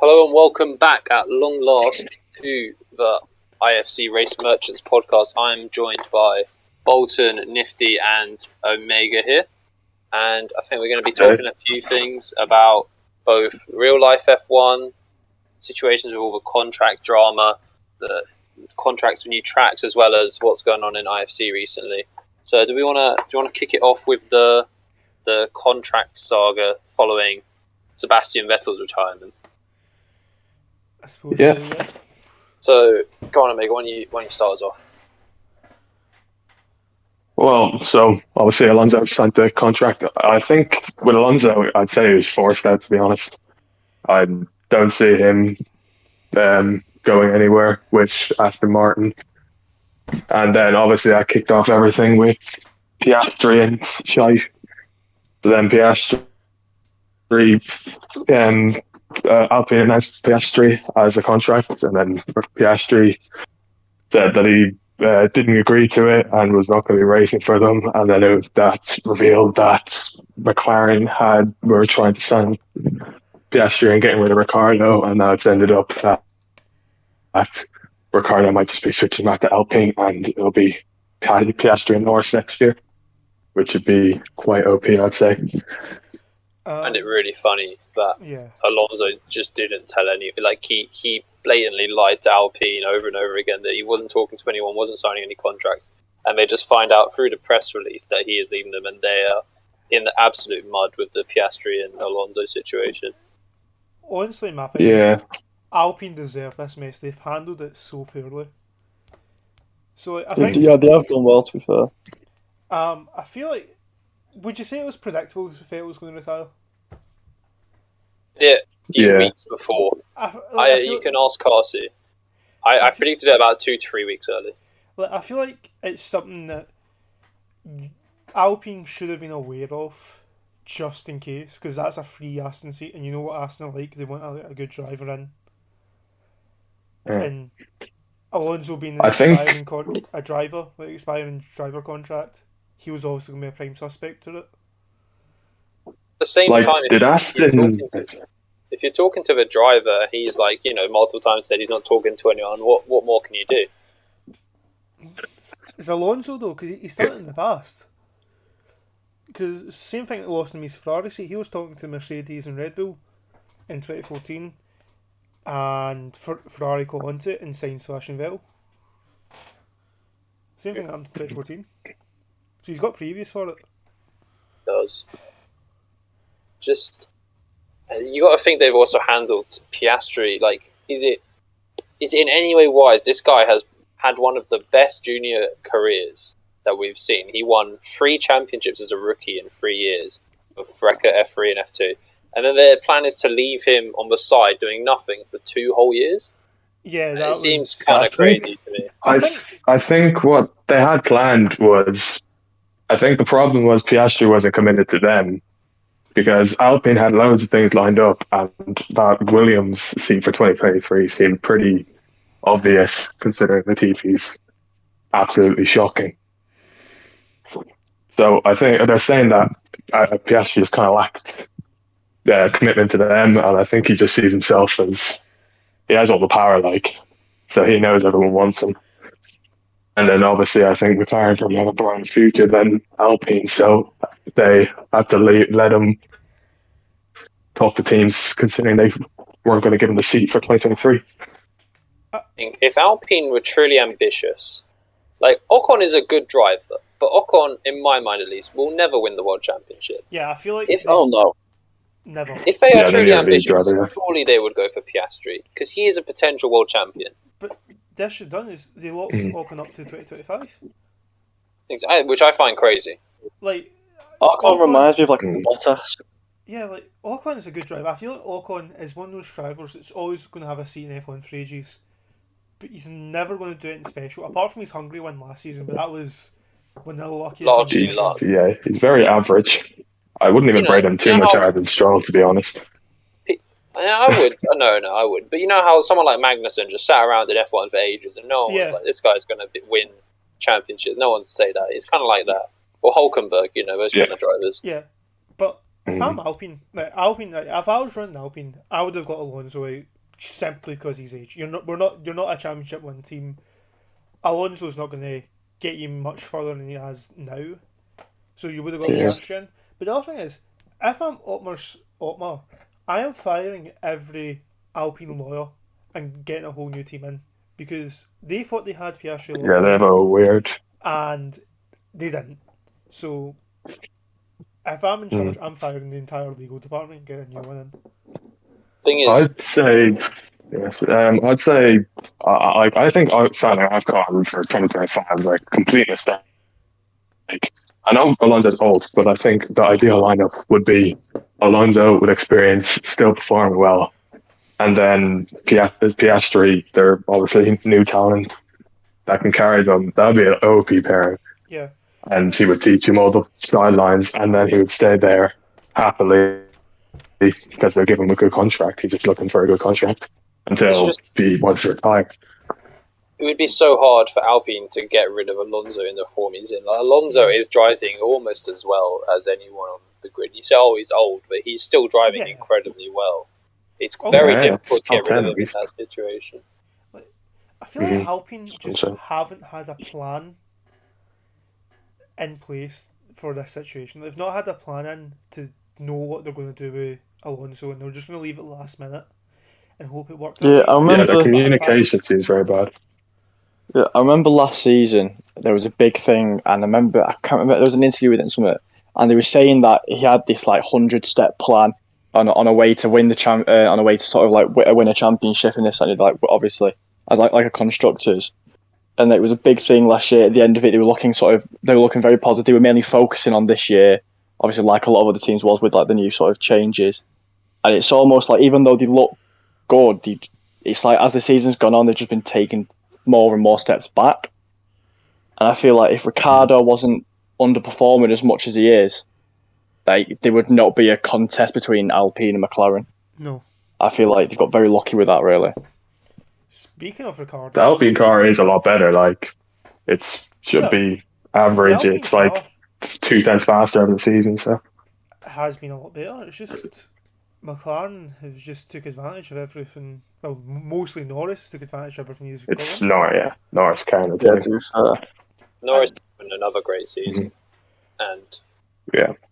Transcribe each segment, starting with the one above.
Hello and welcome back at long last to the IFC Race Merchants podcast. I'm joined by Bolton, Nifty and Omega here. And I think we're going to be talking a few things about both real life F1, situations with all the contract drama, the contracts with new tracks, as well as what's going on in IFC recently. So do you want to kick it off with the contract saga following Sebastian Vettel's retirement? I suppose Yeah. So, go on, Omega, when you start us off. Well, so obviously Alonso signed the contract. I think with Alonso, I'd say he was forced out, to be honest. I don't see him going anywhere with Aston Martin. And then obviously I kicked off everything with Piastri and Shai. So then Piastri, Alpine announced Piastri as a contract, and then Piastri said that he didn't agree to it and was not going to be racing for them. And then that revealed that McLaren were trying to sign Piastri and getting rid of Ricardo, and now it's ended up that Ricardo might just be switching back to Alpine, and it'll be Piastri and Norris next year, which would be quite OP, I'd say. I find it really funny that Alonso just didn't tell any. Like he blatantly lied to Alpine over and over again that he wasn't talking to anyone, wasn't signing any contracts, and they just find out through the press release that he is leaving them, and they are in the absolute mud with the Piastri and Alonso situation. Honestly, in my opinion, Alpine deserve this mess. They've handled it so poorly. So I think they have done well, to be fair. I feel like, would you say it was predictable Vettel was going to retire? Yeah, weeks before. You can ask Carsey. I predicted it about 2 to 3 weeks early. I feel like it's something that Alpine should have been aware of, just in case, because that's a free Aston seat, and you know what Aston are like. They want a good driver in. Yeah. And Alonso being expiring driver contract, he was obviously going to be a prime suspect to it. At the same time, if you're talking to the driver, he's like, multiple times said he's not talking to anyone. What more can you do? It's Alonso though, because he's done it in the past. Because it's the same thing that lost him his Ferrari seat. He was talking to Mercedes and Red Bull in 2014, and Ferrari caught onto it and signed Sebastian Vettel. Same thing happened in 2014. So he's got previous for it. Does. Just, you got to think they've also handled Piastri. Like, is it in any way wise? This guy has had one of the best junior careers that we've seen. He won 3 championships as a rookie in 3 years of FRECA F3 and F2, and then their plan is to leave him on the side doing nothing for 2 whole years. Yeah, it seems kind of crazy to me. I think what they had planned was, I think the problem was Piastri wasn't committed to them, because Alpine had loads of things lined up, and that Williams seat for 2023 seemed pretty obvious, considering the TP's absolutely shocking. So I think they're saying that Piastri has kind of lacked commitment to them, and I think he just sees himself as he has all the power, so he knows everyone wants him. And then obviously I think McLaren probably have a brighter future than Alpine, so they have to let him talk to teams, considering they weren't going to give him the seat for 2023. If Alpine were truly ambitious, Ocon is a good driver, but Ocon, in my mind at least, will never win the World Championship. Yeah, I feel like... Never. If they are truly ambitious, surely they would go for Piastri, because he is a potential world champion. But this should done is they locked Ocon up to 2025. Exactly, which I find crazy. Ocon reminds me of Bottas. Yeah, Ocon is a good driver. I feel like Ocon is one of those drivers that's always going to have a seat in F1 for ages, but he's never going to do anything special, apart from his Hungary one last season, but that was when they're lucky. Largely luck. Yeah, he's very average. I wouldn't even rate him too much higher than Stroll, to be honest. I would. No, I would. But you know how someone like Magnussen just sat around in F1 for ages, and no one was like, this guy's going to win championship. No one say that. It's kind of like that. Or Hulkenberg, those kind of drivers. Yeah, but if I'm Alpine, if I was running Alpine, I would have got Alonso out simply because he's age. You're not a championship one team. Alonso's not going to get you much further than he has now. So you would have got Piastri in. But the other thing is, if I'm Otmar, I am firing every Alpine lawyer and getting a whole new team in. Because they thought they had Piastri locked Yeah, they're a little weird. and they didn't. So if I'm in charge, I'm firing the entire legal department and getting a new one in. Thing is, I'd say, yes, I think outside I've gone for 2025 is like a complete mistake. I know Alonso's old, but I think the ideal lineup would be Alonso with experience, still performing well, and then Piastri. They're obviously new talent that can carry them. That would be an OP pairing, Yeah. and he would teach him all the sidelines, and then he would stay there happily because they're giving him a good contract. He's just looking for a good contract until he wants to retire. it would be so hard for Alpine to get rid of Alonso in the form he's in. Like, Alonso is driving almost as well as anyone on the grid. You say, oh, he's old, but he's still driving incredibly well. It's very difficult to get rid of him in that situation. I feel like Alpine just haven't had a plan in place for this situation. They've not had a plan in to know what they're going to do with Alonso, and they're just going to leave it last minute and hope it works. Yeah, I remember the communication seems very bad. Yeah, I remember last season there was a big thing, and I can't remember. There was an interview with him somewhere, and they were saying that he had this like 100-step plan on a way to win the on a way to sort of like win a championship in this, and like obviously as like a constructors, and it was a big thing last year. At the end of it, they were looking very positive. They were mainly focusing on this year, obviously like a lot of other teams was with like the new sort of changes, and it's almost like even though they look good, it's like as the season's gone on, they've just been taking more and more steps back. And I feel like if Ricciardo wasn't underperforming as much as he is, like there would not be a contest between Alpine and McLaren. No. I feel like they've got very lucky with that, really. Speaking of Ricciardo, the Alpine car is a lot better. Like it should be average. It's like 2 tenths faster over the season, so it has been a lot better. It's just McLaren have just took advantage of everything. Well, mostly Norris took advantage of everything he's got. It's Norris kind of. Yeah, to be fair. Norris having another great season, and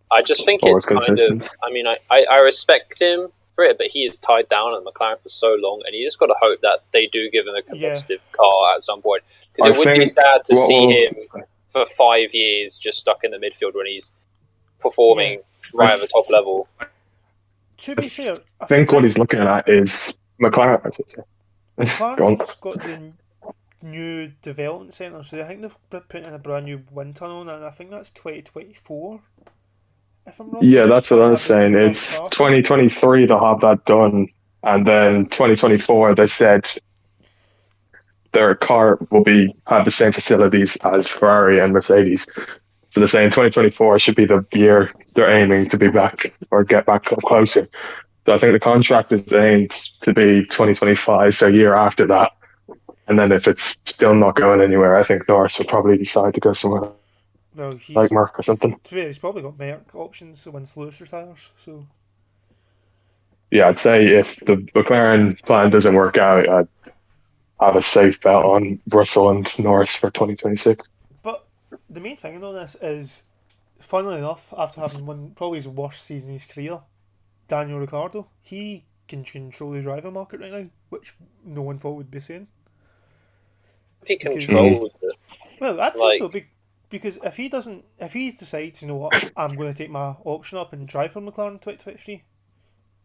I just think More it's kind of. I mean, I respect him for it, but he is tied down at McLaren for so long, and you just got to hope that they do give him a competitive car at some point, because it would be sad to see him for 5 years just stuck in the midfield when he's performing right at the top level. To be fair, I think what he's looking at is McLaren. McLaren's got the new development centre, so I think they've put in a brand new wind tunnel, and I think that's 2024. If I'm wrong. Yeah, that's what I'm saying. It's 2023 they'll have that done, and then 2024 they said their car will have the same facilities as Ferrari and Mercedes. So they're saying 2024 should be the year they're aiming to be back or get back closer. So I think the contract is aimed to be 2025, so a year after that. And then if it's still not going anywhere, I think Norris will probably decide to go somewhere like Merc or something. To be fair, he's probably got Merc options once Lewis retires. So yeah, I'd say if the McLaren plan doesn't work out, I'd have a safe bet on Russell and Norris for 2026. But the main thing on this is, funnily enough, after having won probably his worst season in his career, Daniel Ricciardo, he can control the driver market right now, which no one thought would be saying. If he controls it. Well, I'd say so, because if he decides, you know what, I'm going to take my option up and drive for McLaren in 2023,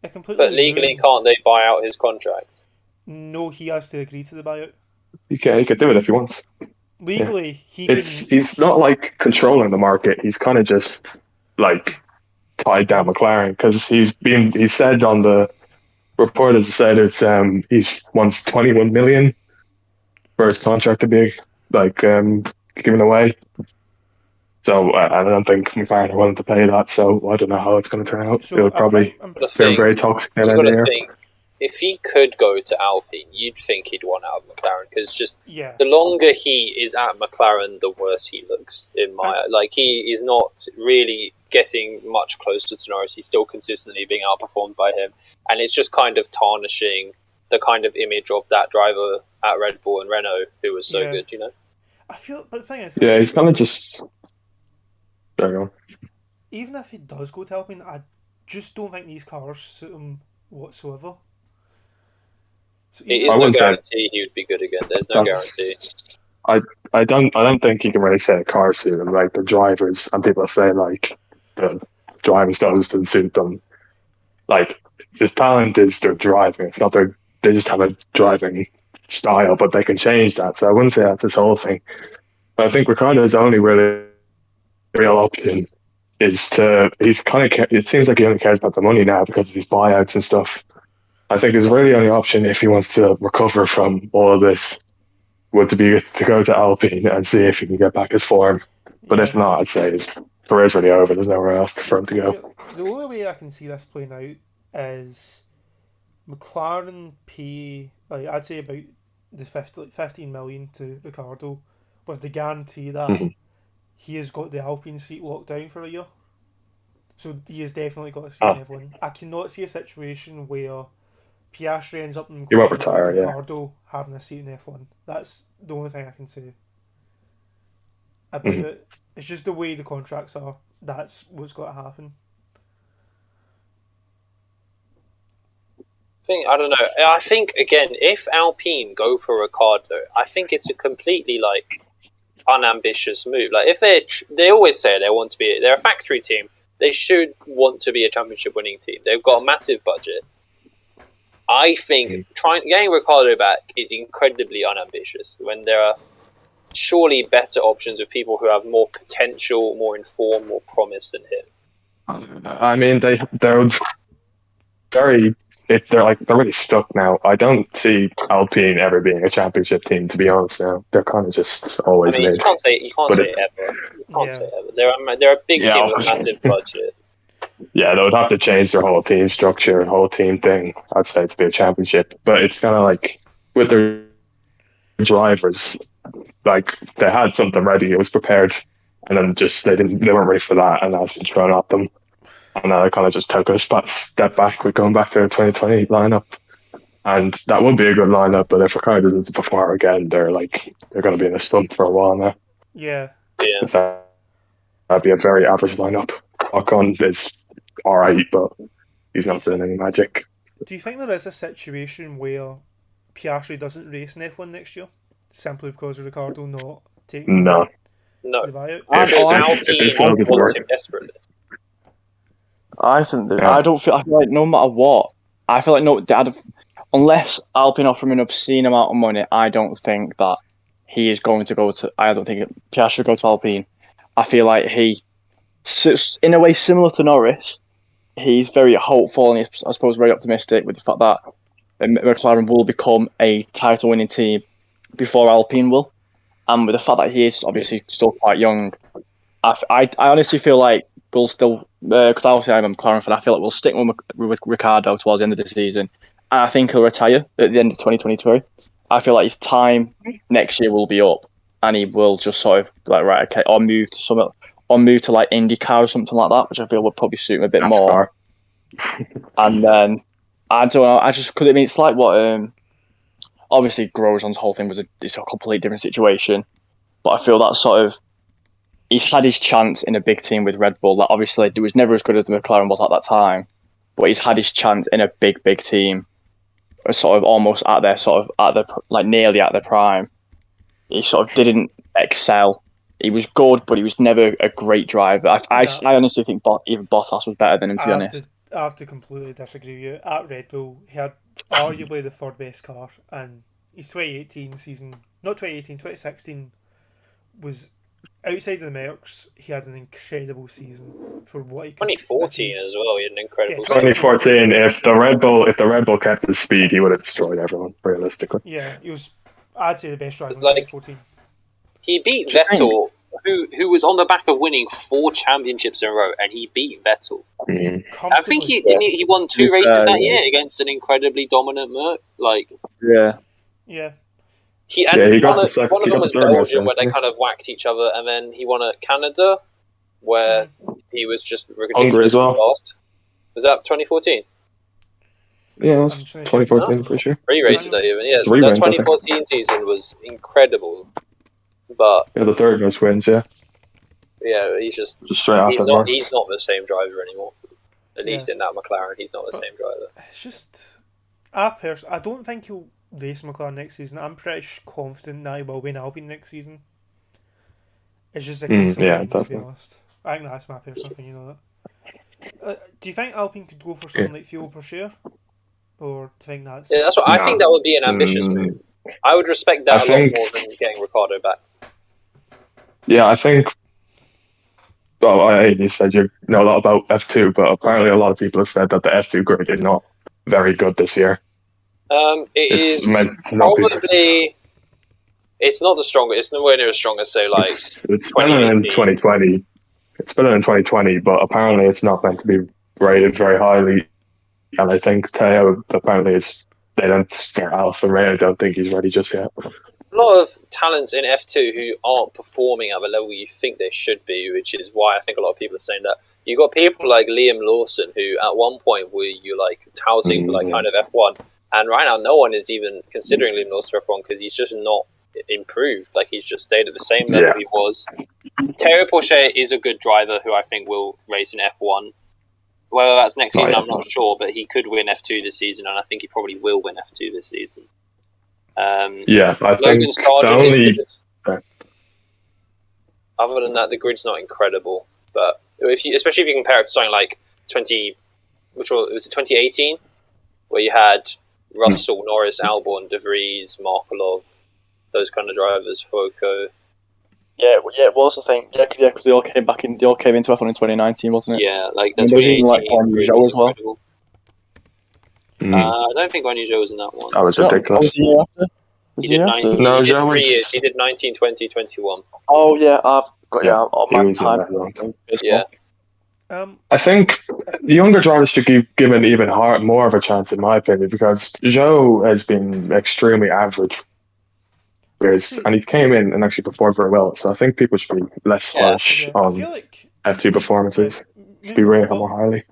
it completely. But legally, can't they buy out his contract? No, he has to agree to the buyout. He could do it if he wants. Legally, he's not like controlling the market. He's kind of just like tied down McLaren because he said on the report, as I said, it's he wants 21 million for his contract to be like given away. So I don't think McLaren are willing to pay that. So I don't know how it's going to turn out. So It'll probably feel very toxic. You've got to think, if he could go to Alpine, you'd think he'd want out of McLaren, because just Yeah. the longer he is at McLaren, the worse he looks in my like. He is not really getting much closer to Norris. He's still consistently being outperformed by him, and it's just kind of tarnishing the kind of image of that driver at Red Bull and Renault who was so good, you know. I feel, but the thing is, Yeah, he's kind of just. There you go. even if he does go to Alpine, I just don't think these cars suit him whatsoever. So It even is I no wouldn't say- guarantee he would be good again. There's no guarantee. I don't think you can really say a car suit them. Like the drivers, and people say like the driving styles doesn't suit them. Like his talent is their driving. It's not their. They just have a driving style, but they can change that. So I wouldn't say that's his whole thing. But I think Ricardo's only really real option is to. He's kind of. It seems like he only cares about the money now because of his buyouts and stuff. I think his really only option if he wants to recover from all of this would to be to go to Alpine and see if he can get back his form. But if not, I'd say his career's really over. There's nowhere else for him to go. The only way I can see this playing out is McLaren pay, like I'd say about the 15 million to Ricardo, with the guarantee that he has got the Alpine seat locked down for a year. So he has definitely got a seat in F1. I cannot see a situation where Piastri ends up in He won't retire, Ricardo having a seat in F1. That's the only thing I can say about it. It's just the way the contracts are. That's what's got to happen. I don't know. I think again, if Alpine go for Ricardo, I think it's a completely like unambitious move. Like if they always say they want to be, they're a factory team. They should want to be a championship winning team. They've got a massive budget. I think getting Ricardo back is incredibly unambitious when there are surely better options of people who have more potential, more informed, more promise than him. I mean, they're very. They're really stuck now. I don't see Alpine ever being a championship team. To be honest, now they're kind of just always. I mean, mid. you can't say ever. You can't say ever. They're a big team with a massive budget. Yeah, they would have to change their whole team structure, whole team thing, I'd say, to be a championship. But it's kind of like with their drivers, like they had something ready, it was prepared, and then just they weren't ready for that, and that's been thrown at them. And then I kind of just took a step back with going back to the 2020 lineup. And that would be a good lineup, but if Ricardo doesn't perform again, they're going to be in a slump for a while now. Yeah. That'd be a very average lineup. Ocon is alright, but he's not doing any magic. Do you think there is a situation where Piastri doesn't race in F1 next year simply because of Ricardo not taking No. the buyout? Because Alpine wants him desperately. I think that I feel like no matter what, I feel like unless Alpine offer him an obscene amount of money, I don't think that he is going to go to. I don't think Piastri will go to Alpine. I feel like he, in a way similar to Norris, he's very hopeful and he's, I suppose, very optimistic with the fact that McLaren will become a title-winning team before Alpine will, and with the fact that he is obviously still quite young, I honestly feel like we'll still, because obviously I'm a McLaren fan, I feel like we'll stick with Ricardo towards the end of the season, and I think he'll retire at the end of 2023. I feel like his time next year will be up, and he will just sort of like or move to like IndyCar or something like that, which I feel would probably suit him a bit more. And then I don't know, because I mean it's like what obviously Grosjean's whole thing it's a completely different situation, but I feel that sort of he's had his chance in a big team with Red Bull. That obviously it was never as good as the McLaren was at that time, but he's had his chance in a big team, sort of almost nearly at their prime. He sort of didn't excel. He was good, but he was never a great driver. I honestly think even Bottas was better than him, to be honest. I have to completely disagree with you. At Red Bull, he had arguably the third best car, and his 2018 season, not 2018, 2016 was outside of the Mercs. He had an incredible season for what he could 2014 achieve. as well. He had an incredible. 2014. If the Red Bull kept his speed, he would have destroyed everyone. Realistically, yeah, he was. I'd say the best driver in Like, 2014. He beat Vettel who was on the back of winning 4 championships in a row, and he beat Vettel. I think he won 2 races that year against an incredibly dominant Merc. Like, Yeah. he got one of them was the third race, Belgium, where they didn't kind of whacked each other, and then he won at Canada, where he was just ridiculously Hungary as well. fast. Was that 2014? Yeah, it was 2014 for sure. 3 races that even. Yeah, 3 that wins, I think. 2014 season was incredible. But Yeah, the third most wins, yeah. yeah, he's straight after Mark. he's not the same driver anymore. At least in that McLaren, he's not the same driver. It's just, I don't think he'll race McLaren next season. I'm pretty confident that he will win Alpine next season. It's just a case of winning, to be honest. I think that's my personal opinion on it. Do you think Alpine could go for something like fuel per share? Or do you think that's... Yeah, that's what I think. That would be an ambitious move. I would respect that a lot more than getting Ricciardo back. Yeah, I think... Well, you said you know a lot about F2, but apparently a lot of people have said that the F2 grid is not very good this year. It's probably... It's not the strongest. It's nowhere near as strong as, say, like, it's better than 2020. It's better than 2020, but apparently it's not meant to be rated very highly. And I think Teo apparently they don't start Alpha Ray. I don't think he's ready just yet. A lot of talents in F2 who aren't performing at the level you think they should be, which is why I think a lot of people are saying that. You've got people like Liam Lawson, who at one point were you like touting for like kind of F1, and right now no one is even considering Liam Lawson for F1 because he's just not improved. Like he's just stayed at the same level he was. Thierry Porsche is a good driver who I think will race in F1. Whether that's next season, I'm not sure, but he could win F2 this season, and I think he probably will win F2 this season. I Logan think Sargent is good. Other than that, the grid's not incredible. But especially if you compare it to something like 2018, where you had Russell, Norris, Albon, De Vries, Markelov, those kind of drivers, Foucault. Yeah, it was. I think because they all came into F1 in 2019, wasn't it? Yeah, like the 2018 grid was as well. incredible. I don't think Guanyu Zhou was in that one. That was ridiculous. Was the year after? He did 19. No, he did Zhou 3 was... years. He did 19, 20, 21. Oh yeah, I've got on my time. Yeah. I think the younger drivers should be given even more of a chance, in my opinion, because Zhou has been extremely average. And he came in and actually performed very well, so I think people should be less harsh on F2 performances. Should be rated more highly.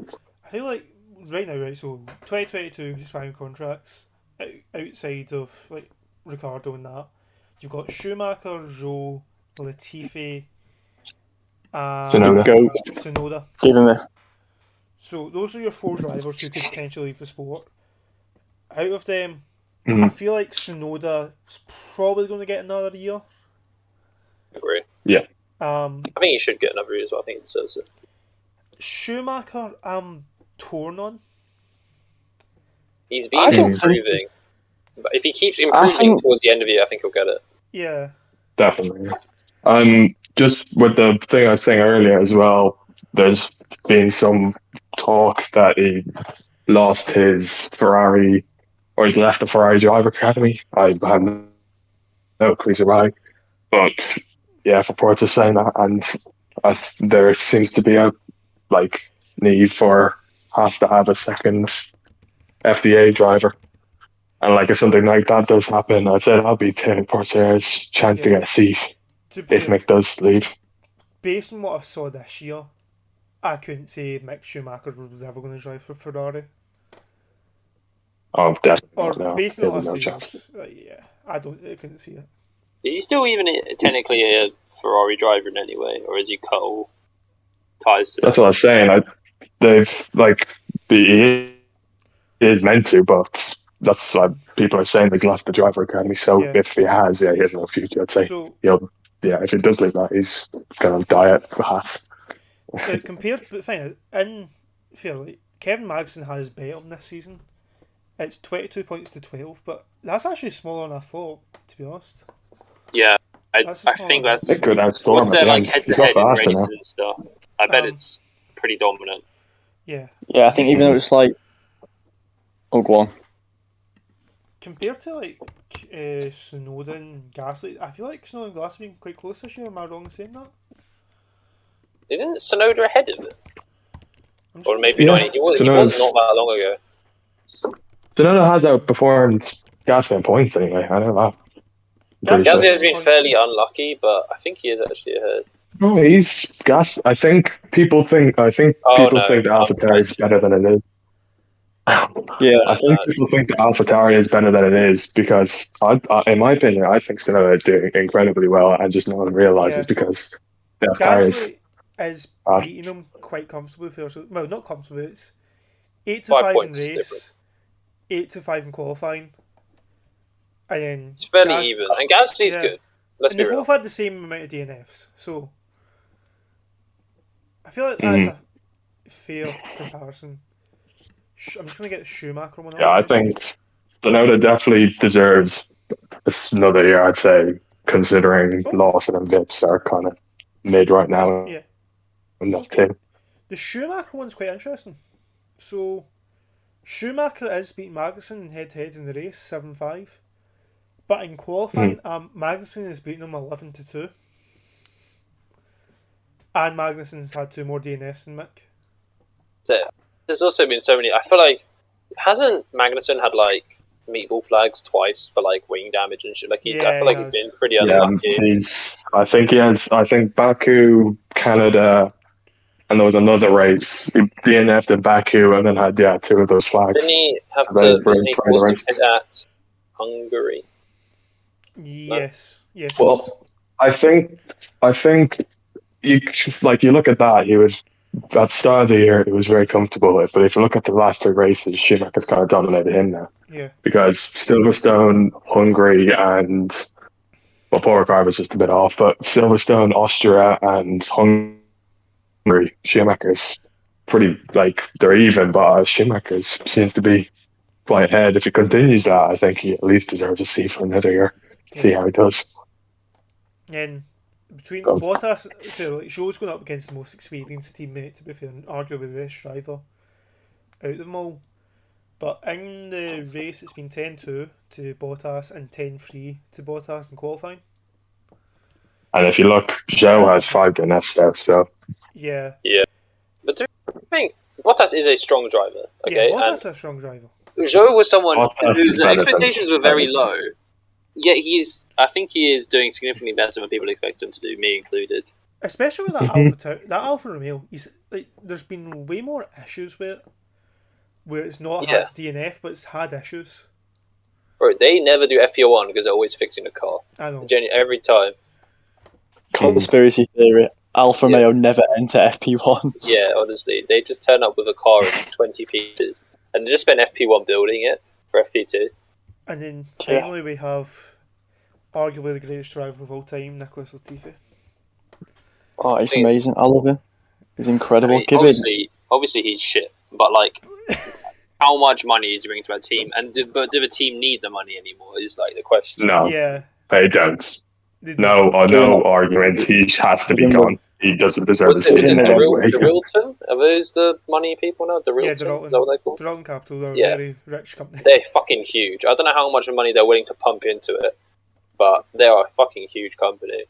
I feel like right now, right? So 2022 expiring contracts outside of like Ricciardo and that. You've got Schumacher, Zhou, Latifi, Tsunoda. Even me. So those are your 4 drivers who could potentially leave the sport. Out of them, I feel like Tsunoda's probably going to get another year. Agree. Yeah. I think he should get another year as well. I think he deserves it. Schumacher, I'm torn on. He's been improving. But if he keeps improving towards the end of the year, I think he'll get it. Yeah. Definitely. Just with the thing I was saying earlier as well, there's been some talk that he lost his Ferrari, or he's left the Ferrari driver academy. I have no clue why, but yeah, reports are saying that, and there seems to be a need for has to have a second FDA driver, and if something like that does happen, I'd say that'll be Thierry Porcher's chance to get a seat if Mick does leave. Based on what I saw this year, I couldn't say Mick Schumacher was ever going to drive for Ferrari. Oh, definitely. Or no. based on the last no 2 chance. years, I couldn't see it. Is he still even technically a Ferrari driver in any way, or is he cut all ties to That's what I was saying. He is meant to, but that's why people are saying he's left the driver academy. So if he has, he has no future. I'd say if he does leave that, he's going to die at the Haas. Compared, but the thing is, in fairly, Kevin Magnussen has Belgium this season. It's 22 points to 12, but that's actually smaller than I thought, to be honest. Yeah, I think that's... It could outscore what's their him head-to-head in races and stuff? I bet it's pretty dominant. Yeah. Yeah, I think even though it's oh, go on. Compared to Tsunoda and Gasly, I feel like Tsunoda and Gasly have been quite close this year. Am I wrong in saying that? Isn't Tsunoda ahead of it? Or maybe Yeah, not. He was not that long ago. Tsunoda has outperformed Gasly in points anyway. I know that. Gasly Gasly has been points. fairly unlucky, but I think he is actually ahead. No, he's Gas. I think people think Oh, people no, think the AlphaTauri is better than it is. Yeah. I think people think the AlphaTauri is better than it is because, in my opinion, I think Tsunoda is doing incredibly well, and just no one realizes because the AlphaTauri is. Gasly is beating him quite comfortably. Well, not comfortably. It's 8 to 5 5 in points race, 8 to 5 in qualifying, and then It's fairly even, and Gasly's good. Let's and be they've real. both had the same amount of DNFs, so I feel like that's a fair comparison. I'm just gonna get the Schumacher one. Yeah, I think Tsunoda definitely deserves another year. I'd say, considering Lawson and Vips are kind of mid right now. Yeah. In that team. The Schumacher one's quite interesting. So Schumacher is beating Magnussen in head-to-heads in the race 7-5, but in qualifying, Magnussen is beating him 11-2, and Magnussen's had 2 more DNFs than Mick. There's also been so many. I feel like hasn't Magnussen had like meatball flags twice for like wing damage and shit? Like I feel like he's been pretty unlucky. I think he has. I think Baku, Canada, and there was another race. He DNF'd in Baku and then had 2 of those flags. Didn't he have to? Wasn't he forced to pit at Hungary? Yes. No? Yes. Well, I think you look at that. He was at the start of the year. He was very comfortable with. But if you look at the last 3 races, Schumacher's kind of dominated him now. Yeah. Because Silverstone, Hungary, and Paul Ricard was just a bit off. But Silverstone, Austria, and Hungary, Schumacher's pretty they're even. But Schumacher seems to be quite ahead. If he continues that, I think he at least deserves a seat for another year. Yeah. See how he does. And between Bottas, Zhou's going up against the most experienced teammate, to be fair, and arguably the best driver out of them all. But in the race, it's been 10-2 to Bottas and 10-3 to Bottas in qualifying. And if you look, Zhou has 5 DNFs there, so. Yeah. But do you think Bottas is a strong driver? Okay, yeah, Bottas is a strong driver. Zhou was someone whose expectations were very low. Yet I think he is doing significantly better than people expect him to do, me included. Especially with that Alfa Romeo, there's been way more issues with it, where it's not had DNF, but it's had issues. Bro, they never do FP1 because they're always fixing the car. I know. Every time. Conspiracy theory. Alfa Romeo never enter FP1. Yeah, honestly. They just turn up with a car in 20 pieces. And they just spend FP1 building it for FP2. And then finally we have arguably the greatest driver of all time, Nicholas Latifi. Oh, he's amazing. I love him. He's incredible. Obviously he's shit, but how much money is he bringing to our team? And do the team need the money anymore? Is the question. No, they don't. No argument. He has to be gone. He doesn't deserve it. Is it anyway. Dorilton? Are those the money people now? Dorilton? Yeah, Is that what they call? Dorilton Capital. They're a very rich company. They're fucking huge. I don't know how much money they're willing to pump into it, but they are a fucking huge company.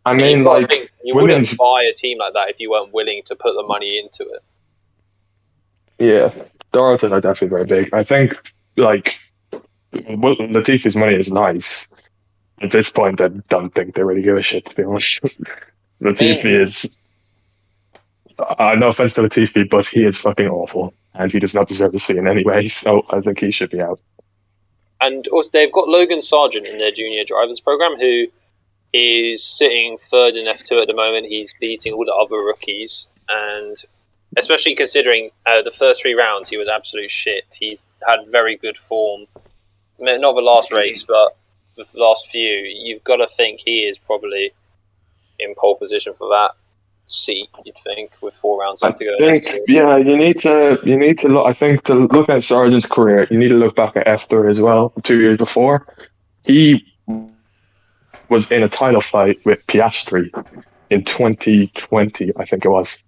I mean, you wouldn't buy a team like that if you weren't willing to put the money into it. Yeah, Dorilton are definitely very big. I think Latifi's money is nice. At this point, I don't think they really give a shit, to be honest. Latifi is... no offense to Latifi, but he is fucking awful. And he does not deserve the scene anyway, so I think he should be out. And also, they've got Logan Sargent in their junior drivers program, who is sitting 3rd in F2 at the moment. He's beating all the other rookies. And especially considering the first 3 rounds, he was absolute shit. He's had very good form. Not the last race, but the last few, you've got to think he is probably in pole position for that seat. You'd think with 4 rounds left to go. You need to look. I think to look at Sargent's career, you need to look back at F3 as well. 2 years before, he was in a title fight with Piastri in 2020, I think it was.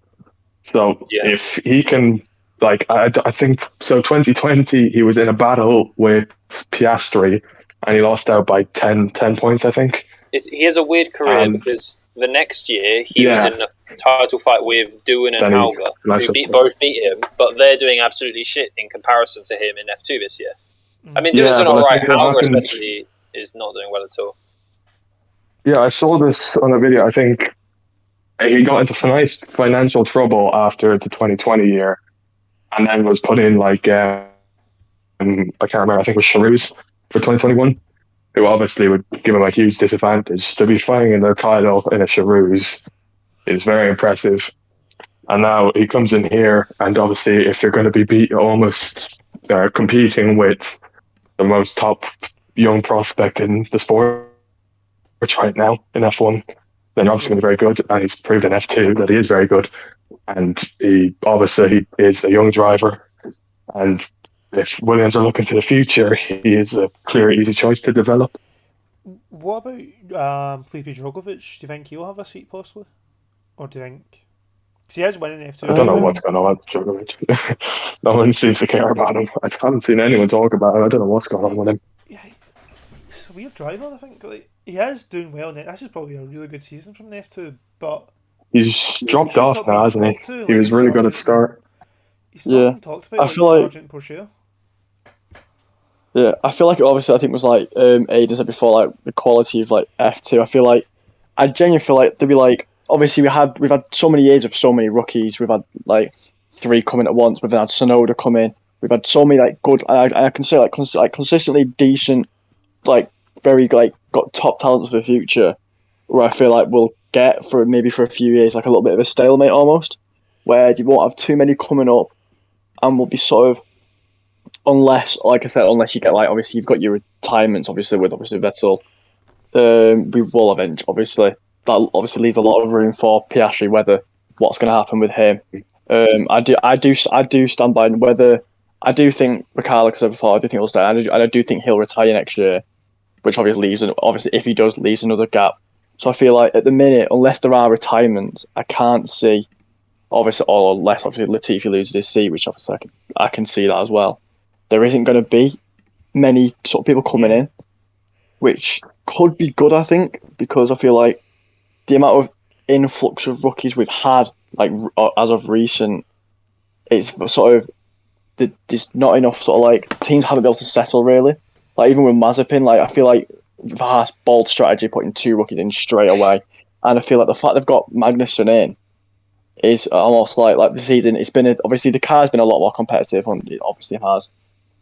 So if he can, I think so. 2020, he was in a battle with Piastri. And he lost out by 10 points, I think. He has a weird career because the next year he was in a title fight with Doohan and Hauger, who both beat him, but they're doing absolutely shit in comparison to him in F2 this year. I mean, Doohan's doing alright. Hauger especially is not doing well at all. Yeah, I saw this on a video. I think he got into nice financial trouble after the 2020 year, and then was put in like I can't remember. I think it was Charouz for 2021, who obviously would give him a huge disadvantage. To be fighting in the title in a Charouz is very impressive. And now he comes in here, and obviously, if you're going to be almost competing with the most top young prospect in the sport right now in F1, then obviously going to be very good. And he's proved in F2 that he is very good. And he obviously is a young driver. And if Williams are looking to the future, he is a clear, easy choice to develop. What about Felipe Drogovic? Do you think he'll have a seat possibly? Or do you think... Because he is winning F2. I don't know what's going on with Drogovic. No one seems to care about him. I haven't seen anyone talk about him. I don't know what's going on with him. Yeah, he's a weird driver, I think. Like, he is doing well. This is probably a really good season from the F2, but... He's dropped off now, hasn't he? He was really good at the start. He's not been talked about, I feel like Sargent Porsche. Yeah, I feel like obviously I think it was like Aidan said before, like the quality of like F2. I genuinely feel like they'd be like, obviously we've had so many years of so many rookies. We've had like 3 coming at once. We've had Sonoda come in. We've had so many like good. I can say like consistently decent, like very like got top talents for the future. Where I feel like we'll get for a few years like a little bit of a stalemate almost, where you won't have too many coming up, and we'll be sort of. Unless, like I said, unless you get like obviously you've got your retirements obviously with Vettel, we will eventually obviously that obviously leaves a lot of room for Piastri. Whether what's going to happen with him, I do stand by whether I do think Ricciardo, because before I do think he'll stay, and I do think he'll retire next year, which obviously leaves if he does leaves another gap. So I feel like at the minute, unless there are retirements, I can't see obviously, or unless obviously Latifi loses his seat, which obviously I can see that as well. There isn't going to be many sort of people coming in, which could be good, I think, because I feel like the amount of influx of rookies we've had, like as of recent, it's sort of there's not enough sort of like teams haven't been able to settle really. Like even with Mazepin, like I feel like the Haas bold strategy putting 2 rookies in straight away, and I feel like the fact they've got Magnussen in is almost like the season. It's been obviously the car's been a lot more competitive, and it obviously has.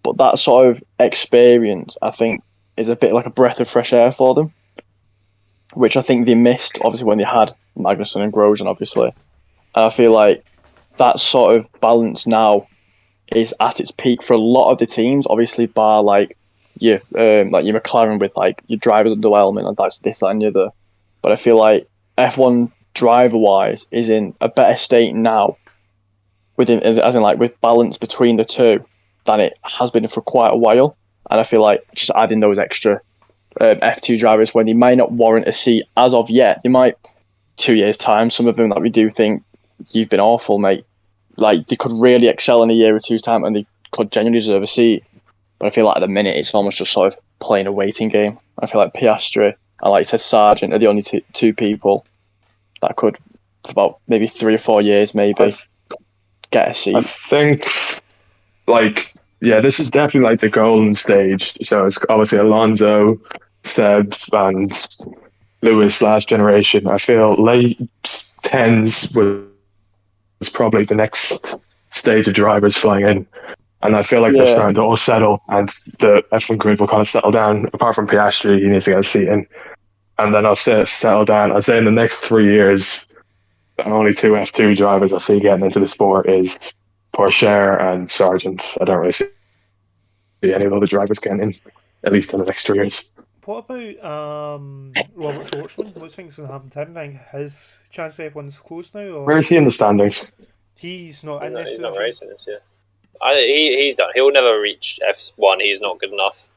But that sort of experience, I think, is a bit like a breath of fresh air for them, which I think they missed, obviously, when they had Magnussen and Grosjean, obviously. And I feel like that sort of balance now is at its peak for a lot of the teams, obviously, bar like your McLaren with like your driver underwhelming and that's this, that, and the other. But I feel like F1 driver-wise is in a better state now, with balance between the two, than it has been for quite a while. And I feel like just adding those extra F2 drivers when they might not warrant a seat as of yet, they might 2 years time, some of them that we do think you've been awful, mate, like they could really excel in a year or two's time and they could genuinely deserve a seat. But I feel like at the minute it's almost just sort of playing a waiting game. I feel like Piastri and like you said Sargent are the only two people that could for about maybe 3 or 4 years maybe get a seat. I think this is definitely like the golden stage. So it's obviously Alonso, Seb, and Lewis last generation. I feel late 10s was probably the next stage of drivers flying in. And I feel like they're starting to all settle, and the F1 grid will kind of settle down. Apart from Piastri, he needs to get a seat in. And then I'll say settle down. I'll say in the next 3 years, the only 2 F2 drivers I see getting into the sport is Porsche and Sargent. I don't really see any of the other drivers getting in, at least in the next 3 years. What about Robert Schwartzman? What do you think's going to happen to him? I think his chance of F1's closed now? Or? Where is he in the standings? He's not in F2. He's not racing this year. He's done. He'll never reach F1. He's not good enough.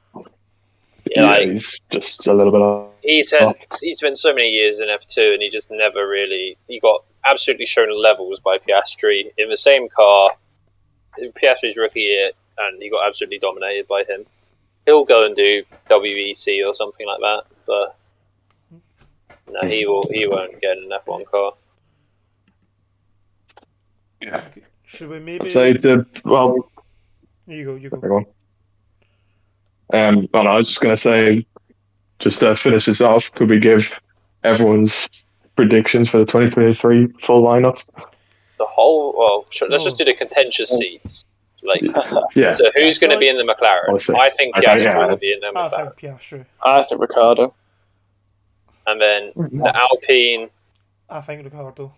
He's just a little bit off. He's spent so many years in F2 and he just never really... He got absolutely shown levels by Piastri in the same car. Piastri's rookie year, and he got absolutely dominated by him. He'll go and do WEC or something like that, but No, he won't get an F1 car. Yeah. Okay. Should we maybe? I'd say well, You go. everyone. Well, I was just gonna say, just to finish this off, could we give everyone's predictions for the 2023 full lineup? The whole. Well, let's just Oh. do the contentious seats. Like, Yeah. so who's I going to feel be in the McLaren? Obviously. I think Okay, Piastri yeah. will be in the I McLaren, think Piastri. I think Ricardo. and then the Alpine. I think Ricardo.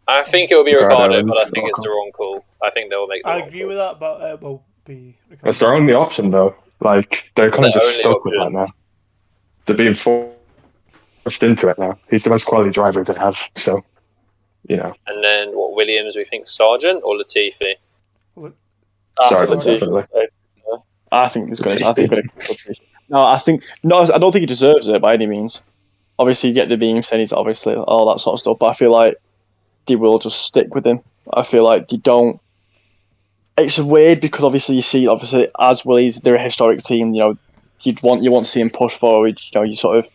I think it will be Ricardo Ricardo, but I is think it's the wrong call. I think they will make the I wrong agree call. with that, but it will be Ricardo. That's their only option, though. Like, they're kind of their just only stuck with option. that now. They're being forced into it now. He's the most quality driver they have, so, you know. And then what? Williams? We think Sargent or Latifi? Sorry, Sargent. definitely. I think he's going to. I think he's going to. No, I think no. I don't think he deserves it by any means. Obviously, you get the beam saying he's obviously all that sort of stuff, but I feel like they will just stick with him. I feel like they don't. It's weird because obviously you see, as Willys, they're a historic team. You know, you want to see him push forward. You know, you sort of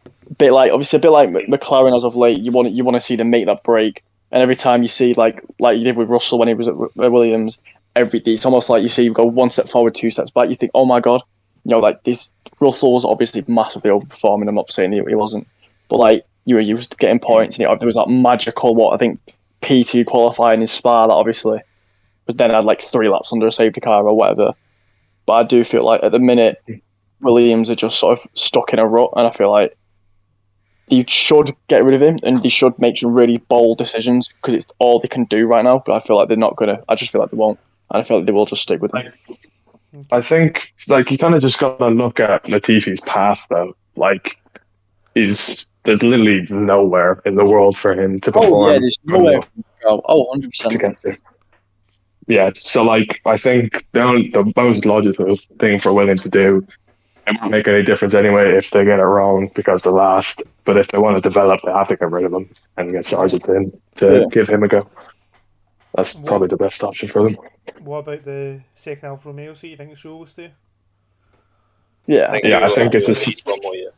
a bit like McLaren as of late. You want to see them make that break. And every time you see like you did with Russell when he was at Williams, it's almost like you see him go one step forward, two steps back. You think, oh my god, you know, like this Russell was obviously massively overperforming. I'm not saying he wasn't, but like you was getting points, and there was that magical what I think PT qualifying in Spa that obviously, but then had like 3 laps under a safety car or whatever. But I do feel like at the minute Williams are just sort of stuck in a rut, and I feel like they should get rid of him and they should make some really bold decisions because it's all they can do right now. But I feel like they're not gonna. I just feel like they won't, and I feel like they will just stick with him. I think, like, you kind of just got to look at Latifi's path, though. Like, there's literally nowhere in the world for him to perform. Oh yeah, there's nowhere to go. Oh, 100%. To get to. Yeah, so like I think the most logical thing for Williams to do, it won't make any difference anyway if they get it wrong because they're last. But if they want to develop, they have to get rid of him and get Sargent in to give him a go. That's probably the best option for them. What about the second Alfa Romeo seat? You think Stroll will stay? Yeah, I think it's at least one more year.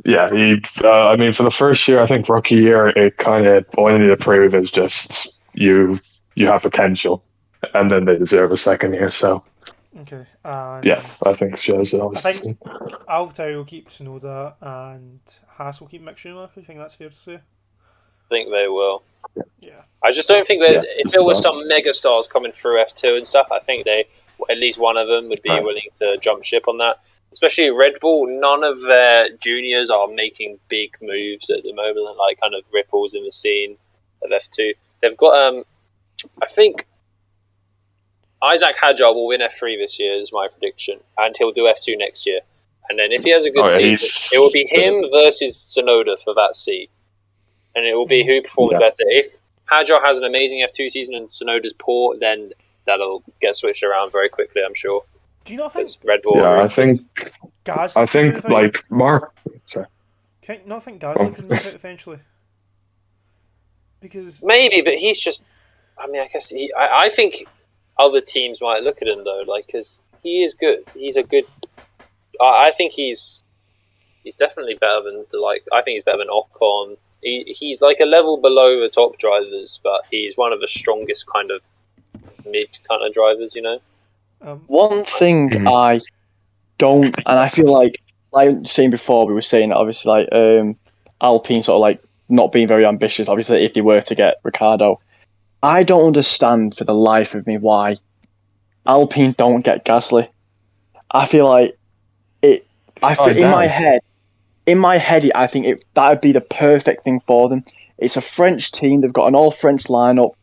Yeah, I mean, for the first year, I think rookie year, it kind of all you need to prove is just you have potential, and then they deserve a second year. So Okay. yeah, I think it shows it. I think Alpine will keep Tsunoda and Haas will keep Mick Schumacher. You think that's fair to say? I think they will. Yeah. I just don't think there's. If there was some mega stars coming through F2 and stuff, I think at least one of them would be willing to jump ship on that. Especially Red Bull, none of their juniors are making big moves at the moment, like kind of ripples in the scene of F2. They've got, I think, Isaac Hadjar will win F3 this year, is my prediction, and he'll do F2 next year. And then if he has a good season, it will be him versus Tsunoda for that seat. And it will be who performs better. If Hadjar has an amazing F2 season and Tsunoda's poor, then that'll get switched around very quickly, I'm sure. Do you not think Red Bull? Yeah, I think like Mark. Sorry. Can you not think Gasly can move out eventually? Because maybe, but he's just. I mean, I guess I think other teams might look at him though, like because he is good. He's a good. I think he's definitely better than I think he's better than Ocon. He's like a level below the top drivers, but he's one of the strongest kind of mid kind of drivers, you know. One thing I don't, and I feel like I was saying before, we were saying obviously like Alpine sort of like not being very ambitious. Obviously, if they were to get Ricardo, I don't understand for the life of me why Alpine don't get Gasly. I feel like it. In my head, I think that would be the perfect thing for them. It's a French team; they've got an all French lineup.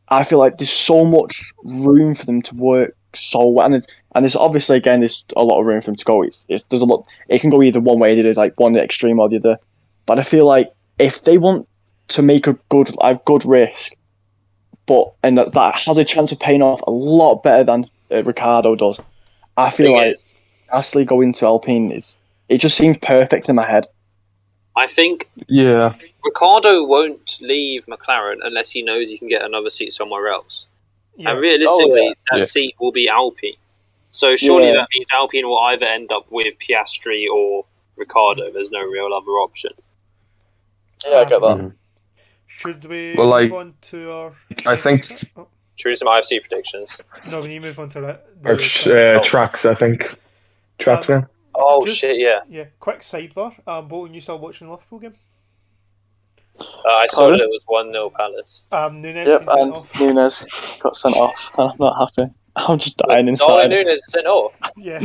I feel like there's so much room for them to work so well, and there's obviously again there's a lot of room for them to go. There's a lot. It can go either one way. There's like one extreme or the other. But I feel like if they want to make a good risk, and that has a chance of paying off a lot better than Ricardo does, I feel like Gasly going to Alpine it just seems perfect in my head. I think Ricardo won't leave McLaren unless he knows he can get another seat somewhere else. Yeah. And realistically, that seat will be Alpine. So surely that means Alpine will either end up with Piastri or Ricardo. There's no real other option. Yeah, I get that. Mhm. Should we Well, move like, on to our? I think Oh, Should we do some IFC predictions? no, we need to move on to our the tracks. tracks. I think tracks. Um, Oh just shit, yeah. quick sidebar. Bolton, you still watching the Liverpool game? I saw that it was 1-0 Palace. Nunes Yep, been sent and off. Nunes got sent off. I'm not happy. I'm just dying Darwin inside. Nunes sent off. Yeah.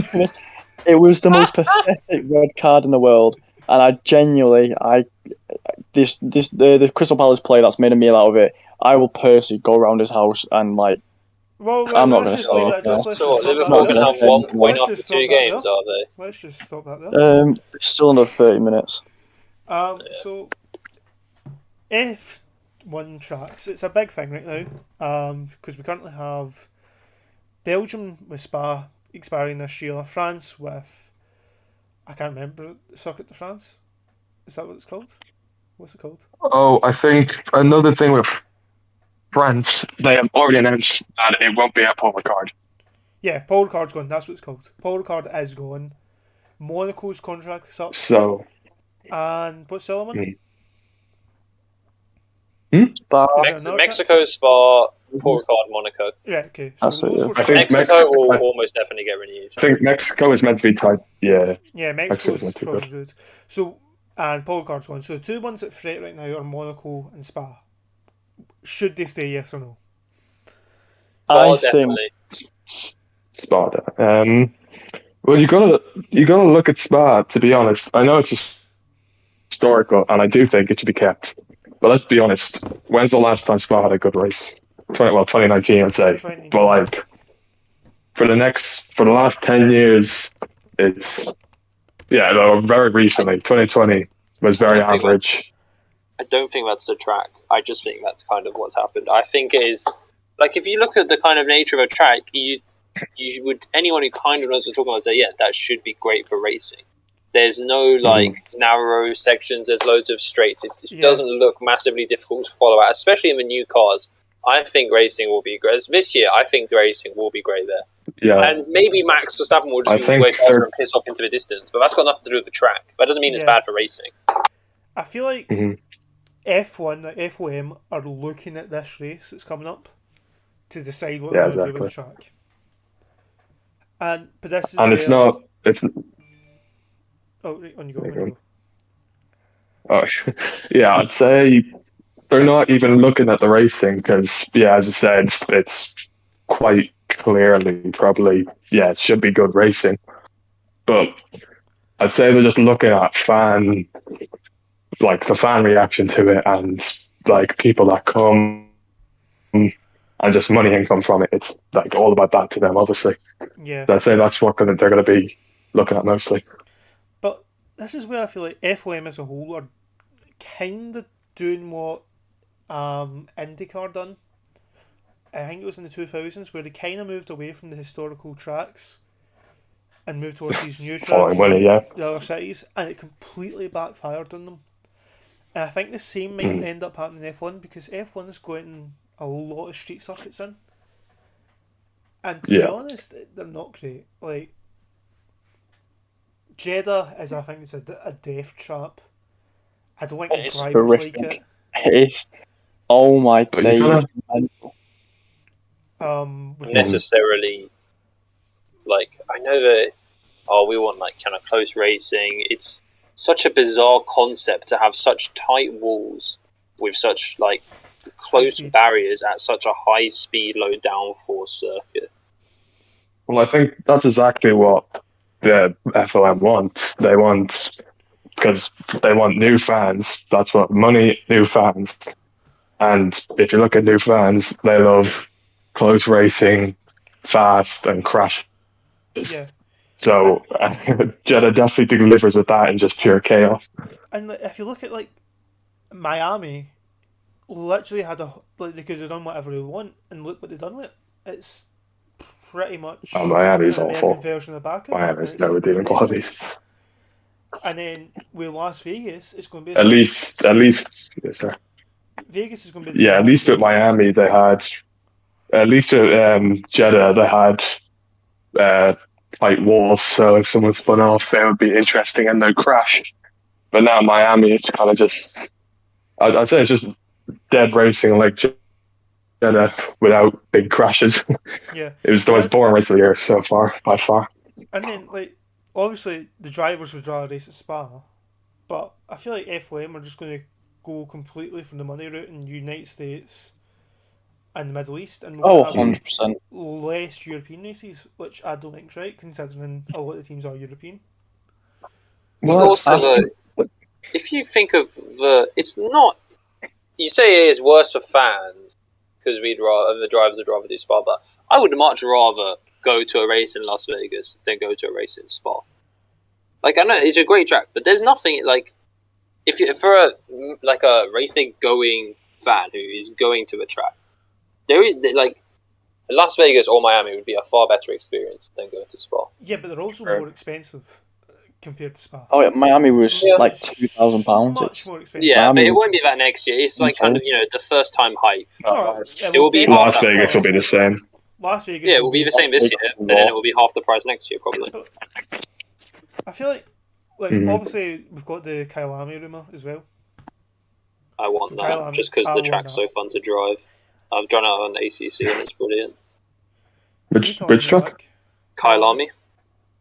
It was the most pathetic red card in the world, and I genuinely, the Crystal Palace player that's made a meal out of it. I will personally go around his house and like, Well, I'm not let's going to just say leave anything that. else. Let's So just what, stop Liverpool that can there. have Let's 1 point Let's after just 2 stop that games, there. are they? Let's just stop that there. Still another 30 minutes. So F1 tracks, it's a big thing right now. Because we currently have Belgium with Spa expiring this year, France with I can't remember Circuit de France. Is that what it's called? What's it called? Oh, I think another thing with France, they have already announced that it won't be a Paul Ricard. Yeah, Paul Ricard's gone. That's what it's called. Paul Ricard is gone. Monaco's contract is up. So, And what's the other one? But Is there another track? Mexico, Spa, Paul Ricard, Monaco. Yeah, okay. So That's it, those yeah. four I think tracks. Mexico will I almost definitely get renewed. think Mexico is meant to be tied. Yeah, Yeah, Mexico's Mexico's not too probably good. good. So, and Paul Ricard's gone. So the two ones that fret right now are Monaco and Spa. Should they stay, yes or no? Oh, I think definitely. Spa. Well, you gotta look at Spa. To be honest, I know it's historical, and I do think it should be kept. But let's be honest. When's the last time Spa had a good race? 2019, I'd say. 2019. But like for the last 10 years, it's though very recently. 2020 was very average. I don't think that's the track. I just think that's kind of what's happened. I think it is like if you look at the kind of nature of a track, you would anyone who kind of knows what we're talking about say, yeah, that should be great for racing. There's no like narrow sections. There's loads of straights. It doesn't look massively difficult to follow out, especially in the new cars. I think racing will be great this year. I think the racing will be great there. Yeah, And maybe Max Verstappen will just be way faster and piss off into the distance, but that's got nothing to do with the track. That doesn't mean it's bad for racing. I feel like F1, like FOM, are looking at this race that's coming up to decide what they're going to do with the track. But this is it's not. It's oh, right, on you go. Oh, yeah, I'd say they're not even looking at the racing because, as I said, it's quite clearly probably, it should be good racing. But I'd say they're just looking at the fan reaction to it and like people that come and just money income from it. It's like all about that to them, obviously. Yeah. So I'd say that's what they're going to be looking at mostly. But this is where I feel like FOM as a whole are kind of doing what IndyCar done. I think it was in the 2000s where they kind of moved away from the historical tracks and moved towards these new tracks in the other cities, and it completely backfired on them. And I think the same might end up happening in F1 because F1 is going a lot of street circuits in. And to be honest, they're not great. Like, Jeddah is, I think, it's a death trap. I don't think the drivers horrific. like it. It is. Oh my days. Necessarily, like, I know that, we want, like, kind of close racing. It's such a bizarre concept to have such tight walls with such, like, close barriers at such a high speed, low downforce circuit. Well, I think that's exactly what the FOM wants. They want, because they want new fans. That's what new fans. And if you look at new fans, they love close racing, fast, and crashes. Yeah. So Jeddah definitely delivers with that in just pure chaos. And if you look at like Miami, literally had they could have done whatever they want, and look what they've done with it. It's pretty much Miami's an American awful. version of Baku. Miami's no redeeming qualities. And then with Las Vegas, it's going to be at least, yes, sir. Vegas is going to be at least with Miami they had. At least with Jeddah they had tight walls, so if someone spun off, it would be interesting and they'd crash. But now Miami, it's kind of just I'd say it's just dead racing like Jeddah without big crashes. Yeah. It was the most boring race of the year so far, by far. And then, like, obviously, the drivers would rather race at Spa, but I feel like F1 are just going to go completely from the money route in the United States and the Middle East, and we're Oh, going to 100%. have less European races, which I don't think's right, considering a lot of teams are European. Well, Also, if you think of it's not. You say it is worse for fans because the drivers would rather do Spa, but I would much rather go to a race in Las Vegas than go to a race in Spa. Like, I know it's a great track, but there's nothing like if you for a racing going fan who is going to a track, there is like Las Vegas or Miami would be a far better experience than going to Spa. Yeah, but they're also more expensive compared to Spa. Oh, yeah, Miami was like £2,000. Much It's more expensive. Yeah, Miami but it won't be that next year. It's like kind of the first time hype. No, It will be Las half that Vegas will be the same. Las Vegas. Yeah, it will be the same this year, and then it will be half the price next year probably. I feel like obviously we've got the Kyalami rumour as well. I want that Kyalami, just because I the want track's that. so fun to drive. I've drawn out on ACC and it's brilliant. Which Talking truck? about Kyalami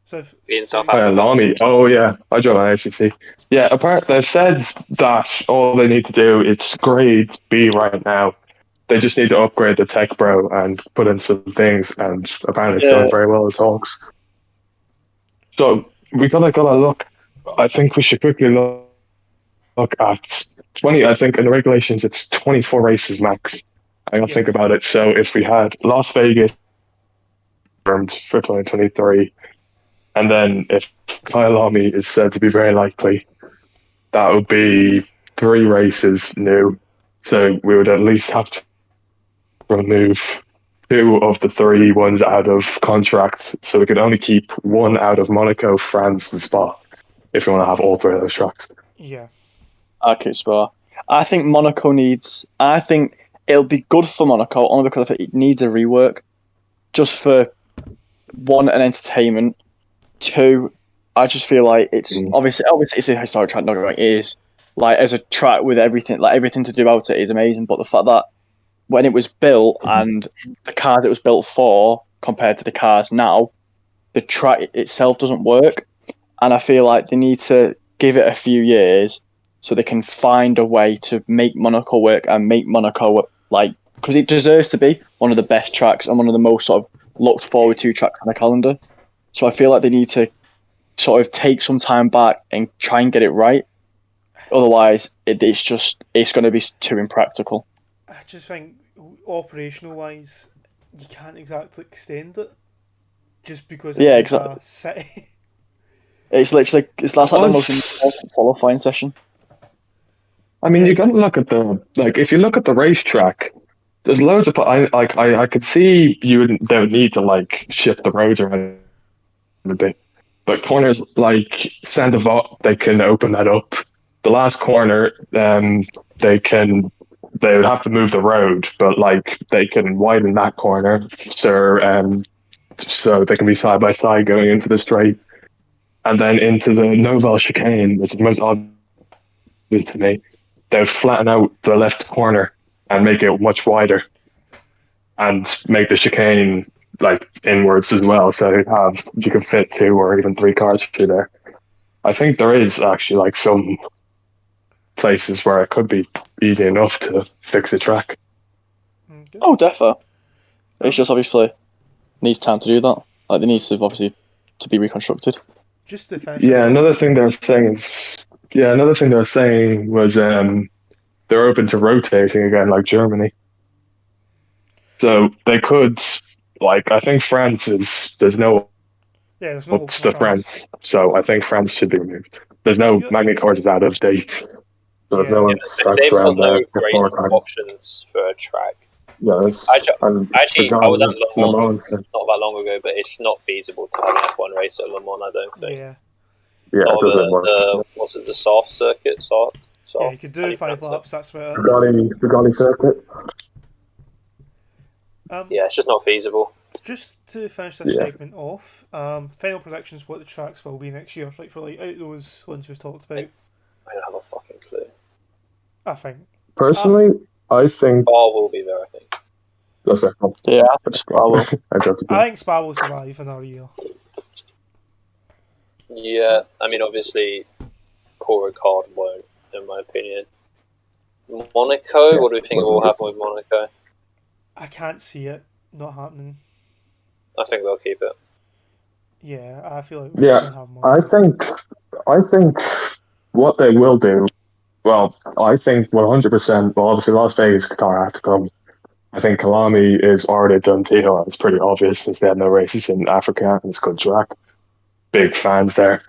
So if, in South Oh, yeah, Africa. Lamy. Oh, yeah. I drove an ACC. Yeah, they've said that all they need to do is grade B right now. They just need to upgrade the tech bro and put in some things, and apparently it's going very well in talks. So we gotta look. I think we should quickly look at 20. I think in the regulations it's 24 races max. I gotta think Yes. about it. So if we had Las Vegas confirmed for 2023, and then if Kyalami is said to be very likely, that would be 3 races new. So we would at least have to remove 2 of the 3 ones out of contract. So we could only keep 1 out of Monaco, France, and Spa if we want to have all 3 of those tracks. Yeah. Okay, Spa. I think Monaco needs. I think it'll be good for Monaco only because it needs a rework. Just for 1, an entertainment. 2, I just feel like it's obviously it's a historic track. Not going it is like as a track with everything to do about it is amazing. But the fact that when it was built and the cars it was built for compared to the cars now, the track itself doesn't work, and I feel like they need to give it a few years so they can find a way to make Monaco work and make Monaco because it deserves to be one of the best tracks and one of the most sort of looked forward to tracks on the calendar. So I feel like they need to sort of take some time back and try and get it right. Otherwise, it's going to be too impractical. I just think operational wise, you can't exactly extend it just because it's a city. It's that's like the most important qualifying session. I mean, you got to look at if you look at the racetrack, there's loads of I could see they would need to shift the roads around a bit, but corners like Sandoval, they can open that up. The last corner, they would have to move the road, but they can widen that corner so they can be side by side going into the straight, and then into the Noval chicane, which is the most obvious to me. They would flatten out the left corner and make it much wider, and make the chicane inwards as well, so you can fit 2 or even 3 cars through there. I think there is actually some places where it could be easy enough to fix a track. Okay. Oh, defo. It's just obviously needs time to do that. It needs to obviously to be reconstructed. Just to finish. Another thing they're saying was they're open to rotating again, like Germany. So they could, I think France there's no hope to France. So I think France should be removed. There's no magnet cars is out of date. So there's no They've got around no there. great options for a track. Yeah, Actually, I was at Le Mans not that long ago, but it's not feasible to have an F1 race at Le Mans, I don't think. Yeah. It doesn't work. Was it the soft circuit? Yeah, you could do 5 laps, that's about it. Bugatti circuit. Yeah, it's just not feasible. Just to finish this segment off, final predictions what the tracks will be next year, for out of those ones we've talked about. I don't have a fucking clue. I think. Personally, I think Bar will be there, I think. that's it. Yeah, I think Spa will. I dropped it. I think Spa will survive another year. Yeah, I mean, obviously, Cora Card won't, in my opinion. Monaco, Yeah, what do we think will happen with Monaco? I can't see it not happening. I think they'll keep it. Yeah, I feel like Yeah, we'll have I more. think what they will do. Well, I think 100%. Well, obviously Las Vegas, Qatar have to come. I think Kalami is already a done deal. It's pretty obvious since they had no races in Africa and it's a good track. Big fans there.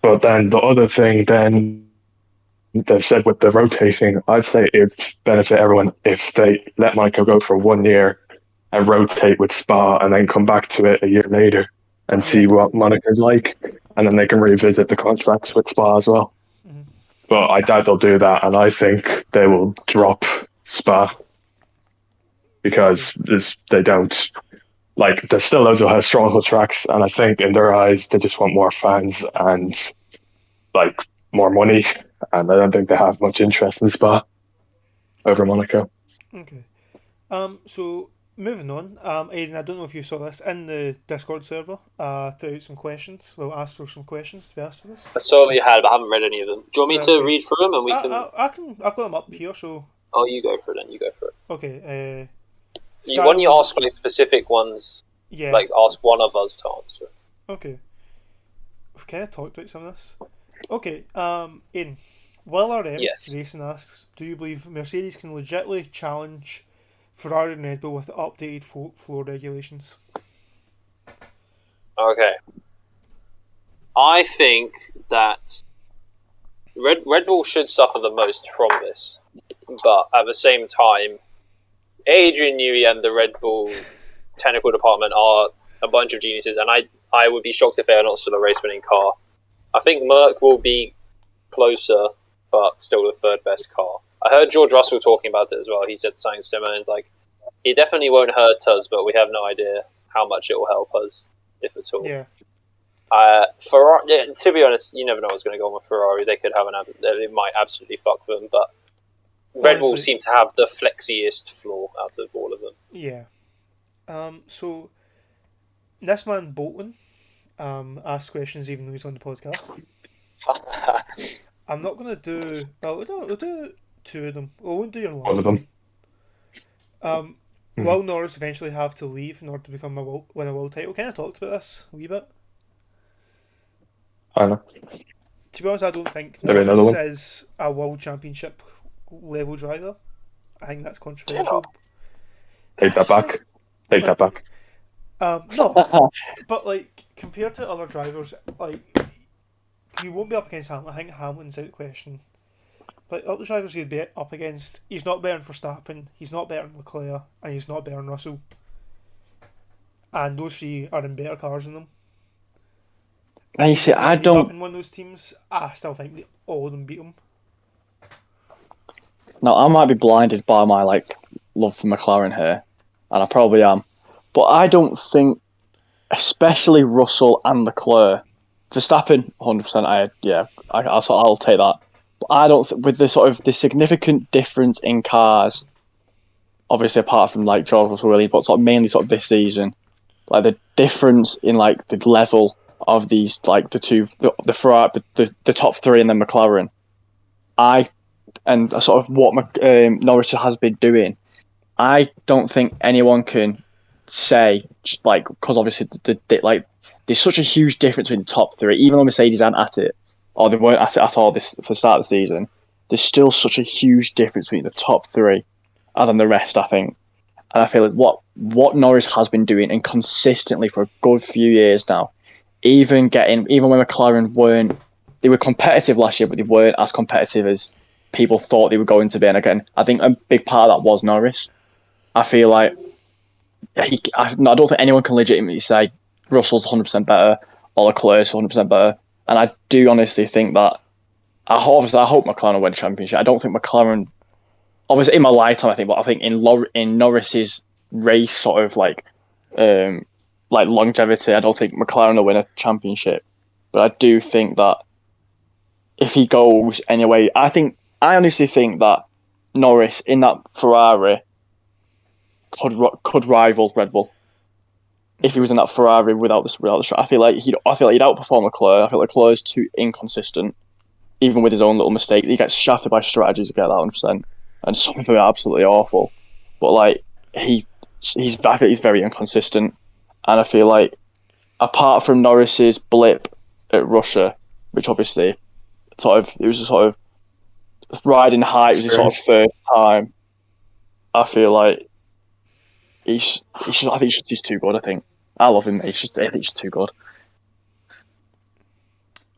But then the other thing, then they've said with the rotating, I'd say it'd benefit everyone if they let Monaco go for 1 year and rotate with Spa and then come back to it a year later and see Yeah. what Monaco's like. And then they can revisit the contracts with Spa as well. Mhm. But I doubt they'll do that. And I think they will drop Spa because they don't. Like, there's still loads of historical tracks. And I think in their eyes, they just want more fans and like more money. And I don't think they have much interest in Spa over Monaco. Okay. So moving on. Aidan, I don't know if you saw this in the Discord server. Put out some questions. Well, asked for some questions to be asked for this. I saw what you had, but I haven't read any of them. Do you want me Right, to okay. read through them and we can? I can. I've got them up here. So Oh, you go for it then. You go for it. okay. Why don't you ask like specific ones? Yeah. Like ask one of us to answer. Okay. We've kind of talked about some of this. Okay. Aidan, Will RM Yes. Racing asks, do you believe Mercedes can legitimately challenge Ferrari and Red Bull with the updated floor regulations? Okay. I think that Red Bull should suffer the most from this, but at the same time, Adrian Newey and the Red Bull technical department are a bunch of geniuses, and I would be shocked if they are not still a race-winning car. I think Merc will be closer, but still the third best car. I heard George Russell talking about it as well. He said something similar, and like, it definitely won't hurt us, but we have no idea how much it will help us, if at all. Yeah. Ferrari. Yeah, to be honest, you never know what's going to go on with Ferrari. They could have it might absolutely fuck them, but Red Bull Honestly- seem to have the flexiest floor out of all of them. Yeah. So this man Bolton asks questions even though he's on the podcast. I'm not gonna do. Well, we'll do two of them. We won't do your last One of them. one. Will Norris eventually have to leave in order to become win a world title? Kind of talked about this a wee bit. I know. To be honest, I don't think Maybe another Norris one. is a world championship level driver. I think that's controversial. Take that back. Take that back. No, but like compared to other drivers, like you won't be up against Hamilton. I think Hamilton's out of the question. But other drivers he'd be up against, he's not better than Verstappen, he's not better than Leclerc, and he's not better than Russell. And those three are in better cars than them. And you see, If they I ended up don't. in one of those teams, I still think all of them beat them. No, I might be blinded by my love for McLaren here, and I probably am. But I don't think, especially Russell and Leclerc, Verstappen, 100%. I'll take that. But I don't with the sort of the significant difference in cars, obviously apart from like George Russell Williams, but sort of mainly sort of this season, like the difference in like the level of these like the Ferrari, the top three and then McLaren, and sort of what Norris has been doing, I don't think anyone can say like because obviously there's such a huge difference between the top three, even though Mercedes aren't at it or they weren't at it at all this for the start of the season. There's still such a huge difference between the top three and then the rest, I think. And I feel like what Norris has been doing and consistently for a good few years now, even when McLaren they were competitive last year, but they weren't as competitive as people thought they were going to be. And again, I think a big part of that was Norris. I feel like I don't think anyone can legitimately say Russell's 100% better or Leclerc's 100% better. And I do honestly think that I hope McLaren will win the championship. I don't think McLaren, obviously in my lifetime, I think, but I think in Norris's race sort of like longevity, I don't think McLaren will win a championship. But I do think that if he goes anyway, I think I honestly think that Norris in that Ferrari could rival Red Bull if he was in that Ferrari without the. I feel like he'd outperform Leclerc. I feel like Leclerc's too inconsistent, even with his own little mistake. He gets shafted by strategies to get that 100%, and some of them are absolutely awful. But like I think he's very inconsistent, and I feel like apart from Norris's blip at Russia, which obviously it was a sort of riding high, it was his sort of third time. I feel like he's too good. I think I love him. I think he's too good.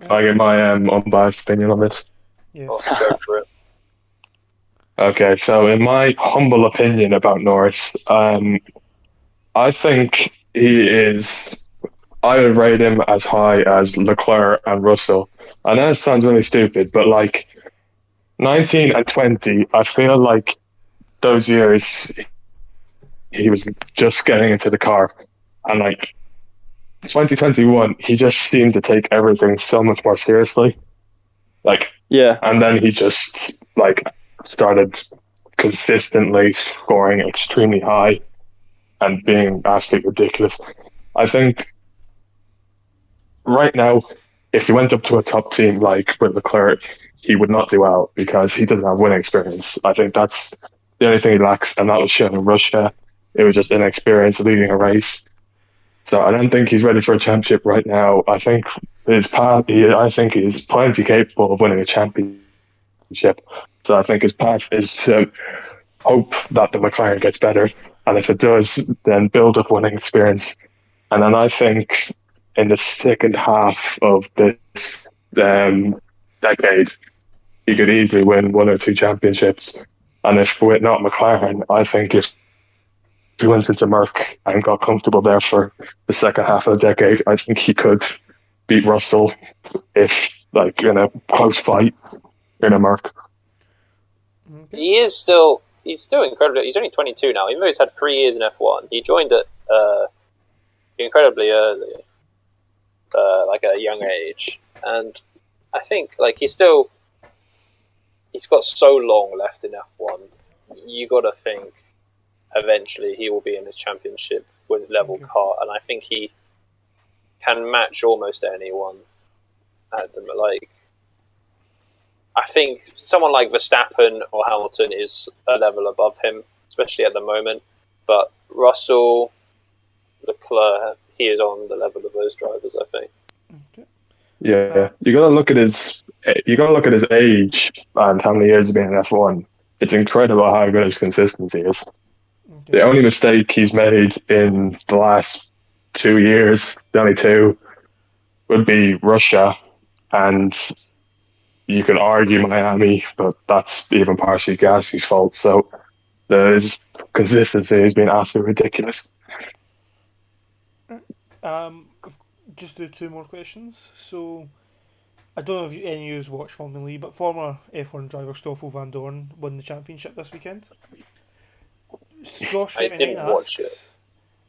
I get my unbiased opinion on this. Yes. Go for it. Okay, so in my humble opinion about Norris, I think he is. I would rate him as high as Leclerc and Russell. I know it sounds really stupid, but like 19 and 20, I feel like those years he was just getting into the car, and like 2021, he just seemed to take everything so much more seriously. Like, Yeah, and then he just like started consistently scoring extremely high and being absolutely ridiculous. I think right now, if he went up to a top team like with Leclerc, he would not do well because he doesn't have winning experience. I think that's the only thing he lacks, and that was shown in Russia. It was just inexperience leading a race. So I don't think he's ready for a championship right now. I think his path. I think he's plenty capable of winning a championship. So I think his path is to hope that the McLaren gets better, and if it does, then build up winning experience. And then I think in the second half of this decade, he could easily win one or two championships. And if with not McLaren, I think if he went into Merck and got comfortable there for the second half of the decade, I think he could beat Russell if, like, in a close fight in a Merck. Okay. He's still incredible. He's only 22 now, even though he's had 3 years in F1. He joined at incredibly early, like at a young age, and I think like he's got so long left in F1. You got to think eventually he will be in a championship with level car, and I think he can match almost anyone at them. Like, I think someone like Verstappen or Hamilton is a level above him, especially at the moment. But Russell, Leclerc, he is on the level of those drivers, I think. Okay. Yeah, you got to look at his age and how many years he's been in F1. It's incredible how good his consistency is. Okay. The only mistake he's made in the last 2 years, the only two, would be Russia, and you could argue Miami, but that's even partially Gasly's fault. So his consistency has been absolutely ridiculous. Just do 2 more questions. So, I don't know if any of you watch Formula E, but former F1 driver Stoffel Van Dorn won the championship this weekend. Josh I didn't watch asks,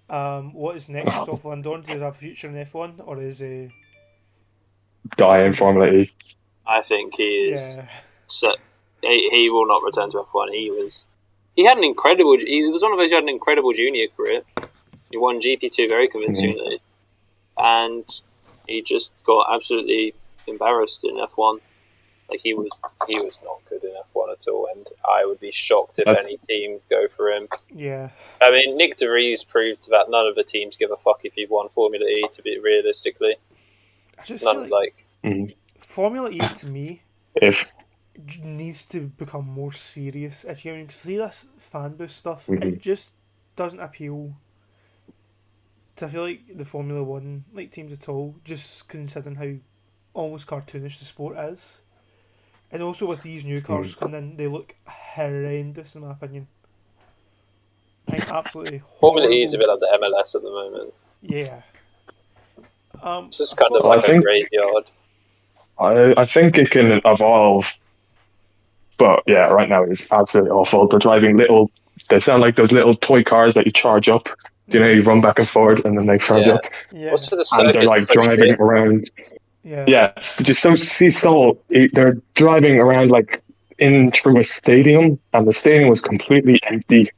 what is next for Stoffel Van Dorn? Does he have a future in F1, or is he Die in Formula E. I think he is. Yeah. So, he will not return to F1. He was one of those who had an incredible junior career. He won GP2 very convincingly, and he just got absolutely embarrassed in F1. Like he was not good in F1 at all, and I would be shocked if any team go for him. Yeah. I mean, Nick De Vries proved that none of the teams give a fuck if you've won Formula E. To be realistically, I just none feel like Mhm. Formula E to me If needs to become more serious. If you see this fan boost stuff, Mhm. it just doesn't appeal to, I feel like, the Formula One like teams at all, just considering how almost cartoonish the sport is. And also with these new cars coming in, they look horrendous in my opinion. I think absolutely Formula E is a bit horrible. like the MLS at the moment. Yeah. It's just kind of I like a think- graveyard. I think it can evolve, but yeah, right now it's absolutely awful. They're driving they sound like those little toy cars that you charge up. You know, you run back and forward and then they charge Yeah. up. Yeah. Also, the And they're circus like is so driving shit. around. Yeah. Yeah, just they're driving around like in through a stadium, and the stadium was completely empty.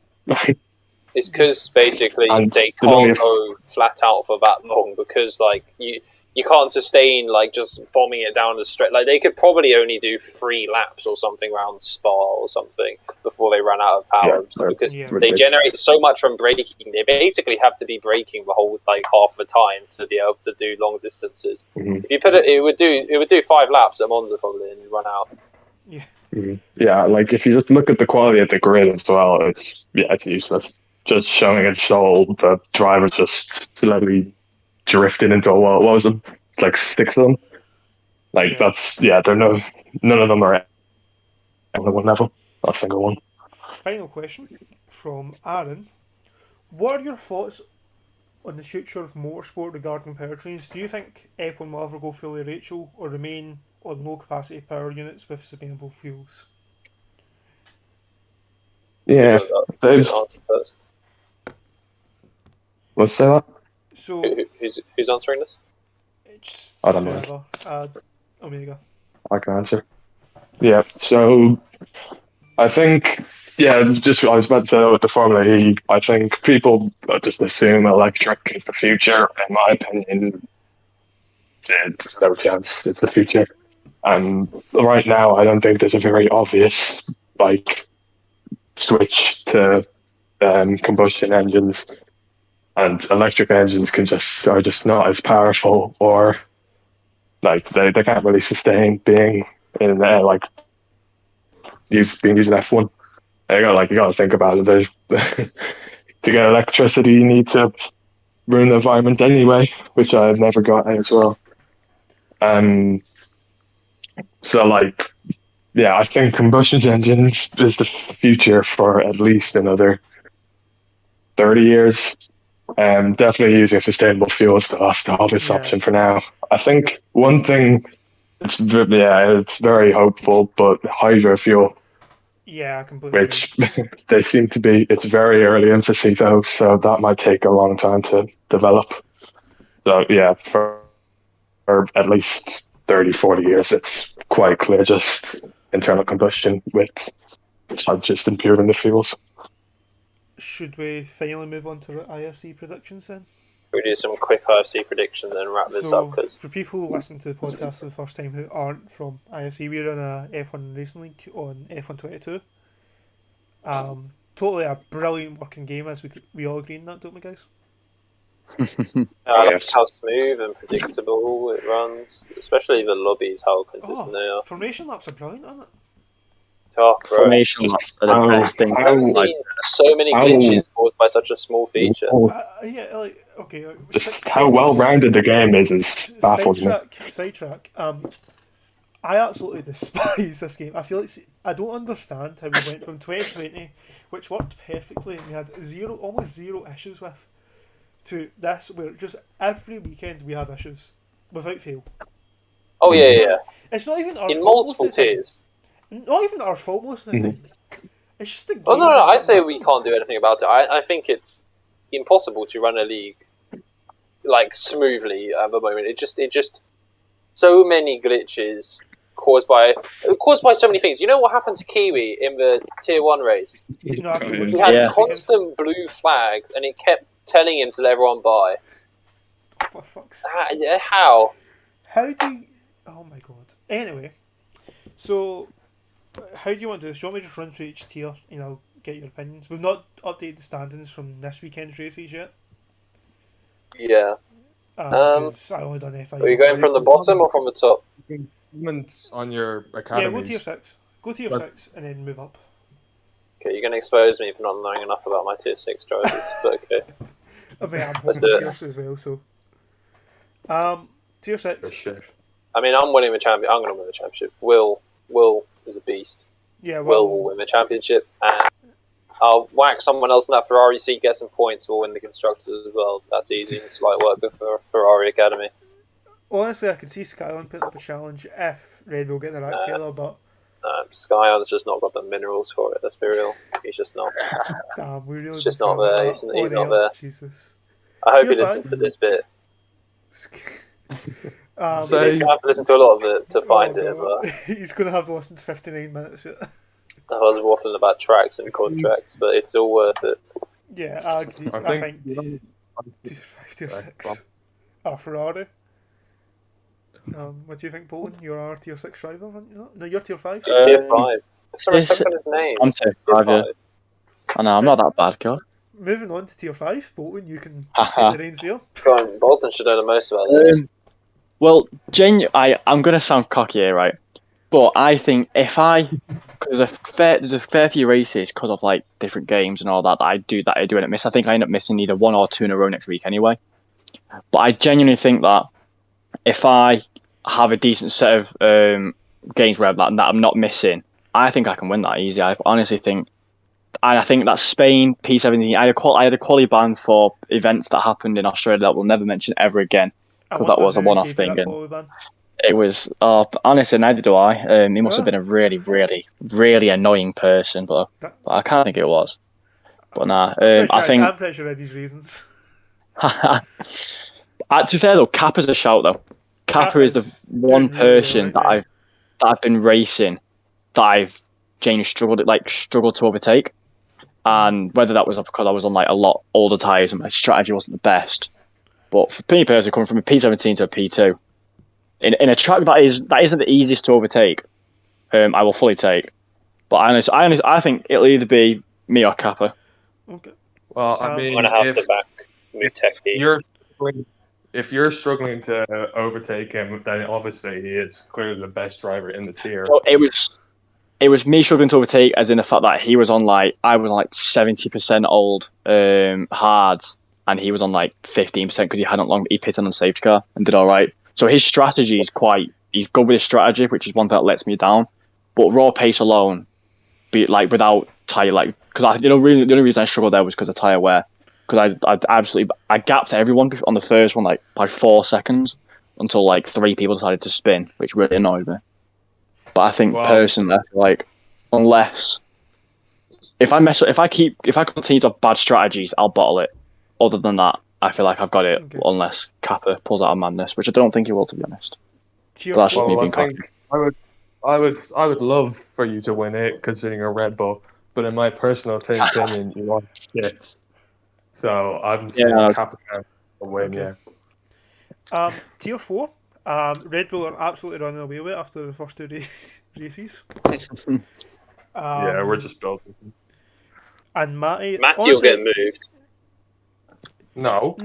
It's because basically And they there's only can't go flat out for that long because like you can't sustain like just bombing it down the straight. Like they could probably only do 3 laps or something around Spa or something before they run out of power because they generate so much from braking. They basically have to be braking the whole like half the time to be able to do long distances. Mm-hmm. If you put it would do 5 laps at Monza probably and run out. Yeah. Mm-hmm. Yeah, like if you just look at the quality of the grid as well, it's useless. Just showing its soul, the driver just slowly drifted into a wall. What was it? Like 6 of them. Like that's they're none of them are on the one level. Not a single one. Final question from Aaron. What are your thoughts on the future of motorsport regarding powertrains? Do you think F1 will ever go fully Rachel or remain on low capacity power units with sustainable fuels? Yeah, they've. First. Let's say that. So who's answering this? It's I don't know. Omega. I can answer. Yeah, so I think, just I was about to say with the Formula E, I think people just assume electric is the future. In my opinion, there's no chance it's the future. And right now, I don't think there's a very obvious like switch to combustion engines, and electric engines are just not as powerful, or like they can't really sustain being in like being using F1. You gotta think about it. There's to get electricity, you need to ruin the environment anyway, which I've never got as well. So I think combustion engines is the future for at least another 30 years. Definitely using sustainable fuels to us the obvious option for now. I think one thing, it's very hopeful, but hydro fuel. Yeah, completely. Which they seem to be. It's very early infancy though, so that might take a long time to develop. So yeah, for at least 30, 40 years, it's quite clear just internal combustion with just improving the fuels. Should we finally move on to the IFC predictions then? We do some quick IFC predictions and wrap this up. Because for people listening to the podcast for the first time who aren't from IFC, we're in a F1 Racing League on F1 22. Totally a brilliant working game, as we all agree on that, don't we, guys? How smooth and predictable it runs, especially the lobbies, how consistent they are. Formation laps are brilliant, aren't it? Oh, bro. Formation laps are the best thing. I've never seen so many glitches caused by such a small feature. How well-rounded the game is baffles me. Sidetrack. I absolutely despise this game. I feel like I don't understand how we went from 2020, which worked perfectly and we had almost zero issues with, to this where just every weekend we have issues without fail. Oh yeah. It's not even our in fault multiple tiers. Not even our fault most of the time. It's just the game. Oh no! I'd say we can't do anything about it. I think it's impossible to run a league like smoothly at the moment. It just so many glitches caused by so many things. You know what happened to Kiwi in the Tier 1 race? He had constant blue flags, and it kept telling him to let everyone by. What fuck's how? How do you... Oh my god. Anyway, so how do you want to do this? Do you want me to just run through each tier and I'll get your opinions? We've not updated the standings from this weekend's races yet. Yeah. I only done FIA. Are you going from the bottom or from the top? Improvements on your academies. Yeah, go tier 6. Go tier 6 and then move up. Okay, you're going to expose me for not knowing enough about my tier 6 drivers, but okay. I mean, I'm hoping tier 6 as well, so... tier 6. I mean, I'm winning the championship. I'm going to win the championship. Will is a beast. Yeah, Will win the championship, and I'll whack someone else in that Ferrari seat, get some points, we'll win the constructors as well. That's easy and slight work for Ferrari Academy. Honestly, I could see Skyline putting up a challenge if Red Bull get their act together, but... Skyline's just not got the minerals for it, let's be real. He's just not. Damn, we really he's just not there. He's not there. Jesus. I hope he listens to this bit. He's going to have to listen to a lot of it to find it, no. but He's going to have to listen to 59 minutes. Yeah, I was waffling about tracks and contracts, but it's all worth it. yeah, I agree. I think tier 5, tier 6. Ferrari. What do you think, Bolton? You are tier 6 driver, aren't you? No, you're tier 5. Tier 5. Put some respect on his name. I'm tier 5, yeah. I know, I'm not that bad, girl. Moving on to tier 5, Bolton, you can take the reins here. Go on, Bolton should know the most about this. Well, I'm going to sound cocky here, right? But I think because there's a fair few races because of like different games and all that I do end up missing. I think I end up missing either 1 or 2 in a row next week anyway. But I genuinely think that if I have a decent set of games where that I'm not missing, I think I can win that easy. I honestly think, and I think that Spain P17, I had a quality ban for events that happened in Australia that we'll never mention ever again because that was a one-off thing. And it was, honestly, neither do I. He must have been a really, really, really annoying person, but I can't think it was. But nah, I'm pretty sure I had these reasons. To be fair though, Kappa's a shout though. Kappa is the one person that I've been racing that I've genuinely struggled to overtake, and whether that was because I was on like a lot older tyres and my strategy wasn't the best. But for me personally, coming from a P17 to a P2 in a track that isn't the easiest to overtake, I will fully take. But I think it'll either be me or Kappa. Okay. Well, I mean, I'm gonna have to back Muteki. If you're struggling to overtake him, then obviously he is clearly the best driver in the tier. Well, it was me struggling to overtake, as in the fact that he was on I was on 70% old hards, and he was on 15% because he pitted on the safety car and did all right. So his strategy is he's good with his strategy, which is one that lets me down. But raw pace alone, without tire, because the only reason I struggled there was because of tire wear. Because I gapped everyone on the first one by 4 seconds until 3 people decided to spin, which really annoyed me. But I think personally, unless if I continue to have bad strategies, I'll bottle it. Other than that, I feel like I've got it. Okay. Unless Kappa pulls out of madness, which I don't think he will, to be honest. But that's just me being cocky. I would love for you to win it, considering a Red Bull. But in my personal opinion, you are shit. So I'm seeing Kappa win. Okay. Yeah. Tier 4. Red Bull are absolutely running away with it after the first 2 races. Yeah, we're just building. And Matty will get moved. No,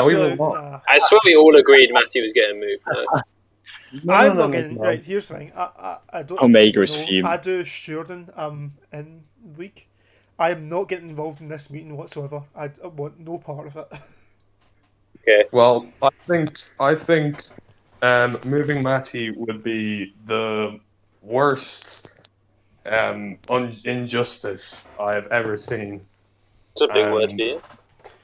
he will not. I swear we all agreed Matty was getting moved. No. I'm not getting right. Here's the thing. I don't. Omega is fume. I do Sheridan. In the league. I am not getting involved in this meeting whatsoever. I want no part of it. Okay. Well, I think moving Matty would be the worst injustice I have ever seen. It's a big word for you.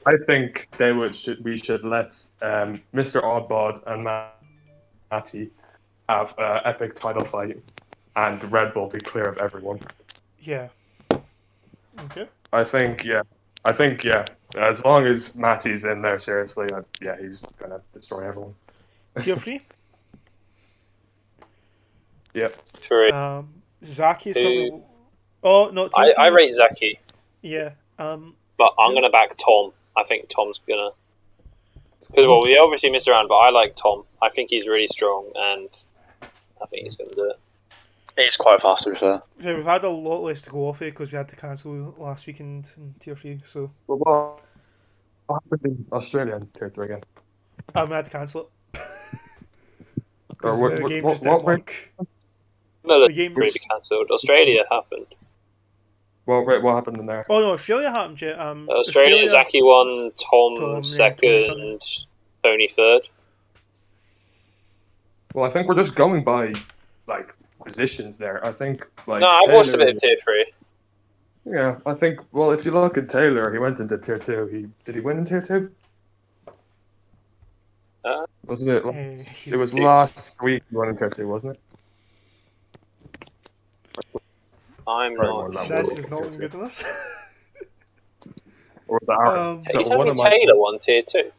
I think we should let Mr. Oddbod and Matty have an epic title fight, and Red Bull be clear of everyone. Yeah. Okay. I think yeah. As long as Matty's in there, seriously, he's gonna destroy everyone. Tier 3. Yep. 3. Zaki's not. Oh no. I rate Zaki. Yeah. But I'm gonna back Tom. I think Tom's gonna. Because we obviously missed around, but I like Tom. I think he's really strong, and I think he's gonna do it. He's quite fast, to be fair. Yeah, we've had a lot less to go off it because we had to cancel last weekend in Tier 3. So. Well, what happened in Australia in Tier 3 again? We had to cancel it. Or the game just didn't work. No, the game really cancelled. Australia happened. What happened in there? Oh no, Australia happened. Yeah. Australia, Zaki won, Tom second, Tony third. Well, I think we're just going by positions there. I think no, I've watched a bit of Tier 3. Yeah, I think. Well, if you look at Taylor, he went into Tier 2. Did he win in Tier 2? Wasn't it? It was last week he won in Tier 2, wasn't it? I'm not. This is not good to us. Or the Aaron. He told me Taylor won Tier 2.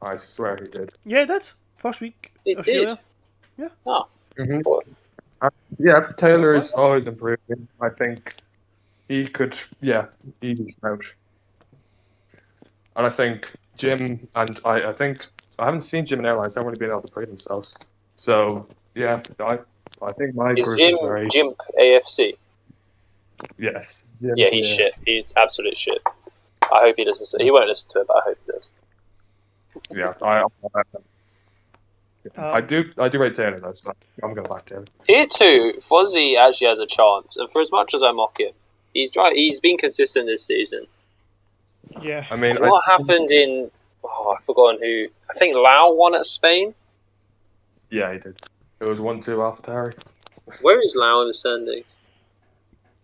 I swear he did. Yeah, he did. First week, It Australia. did. Yeah. Oh. Mhm. Well, Yeah, Taylor is always improving. I think he could, easy out. And I think Jim and I think I haven't seen Jim and Airlines. They've only been able to prove themselves. So yeah, I think my is group is very Jimp AFC? yes. Jim, Yeah, he's shit. He's absolute shit. I hope he doesn't. He won't listen to it, but I hope he does. Yeah, I do rate Taylor though, so I'm going back to him. Here too, Fozzie actually has a chance, and for as much as I mock him, he's been consistent this season. Yeah. I mean, What happened in? Oh, I've forgotten who. I think Lau won at Spain. yeah, he did. It was 1-2 AlphaTauri. Where is Lau in the standing?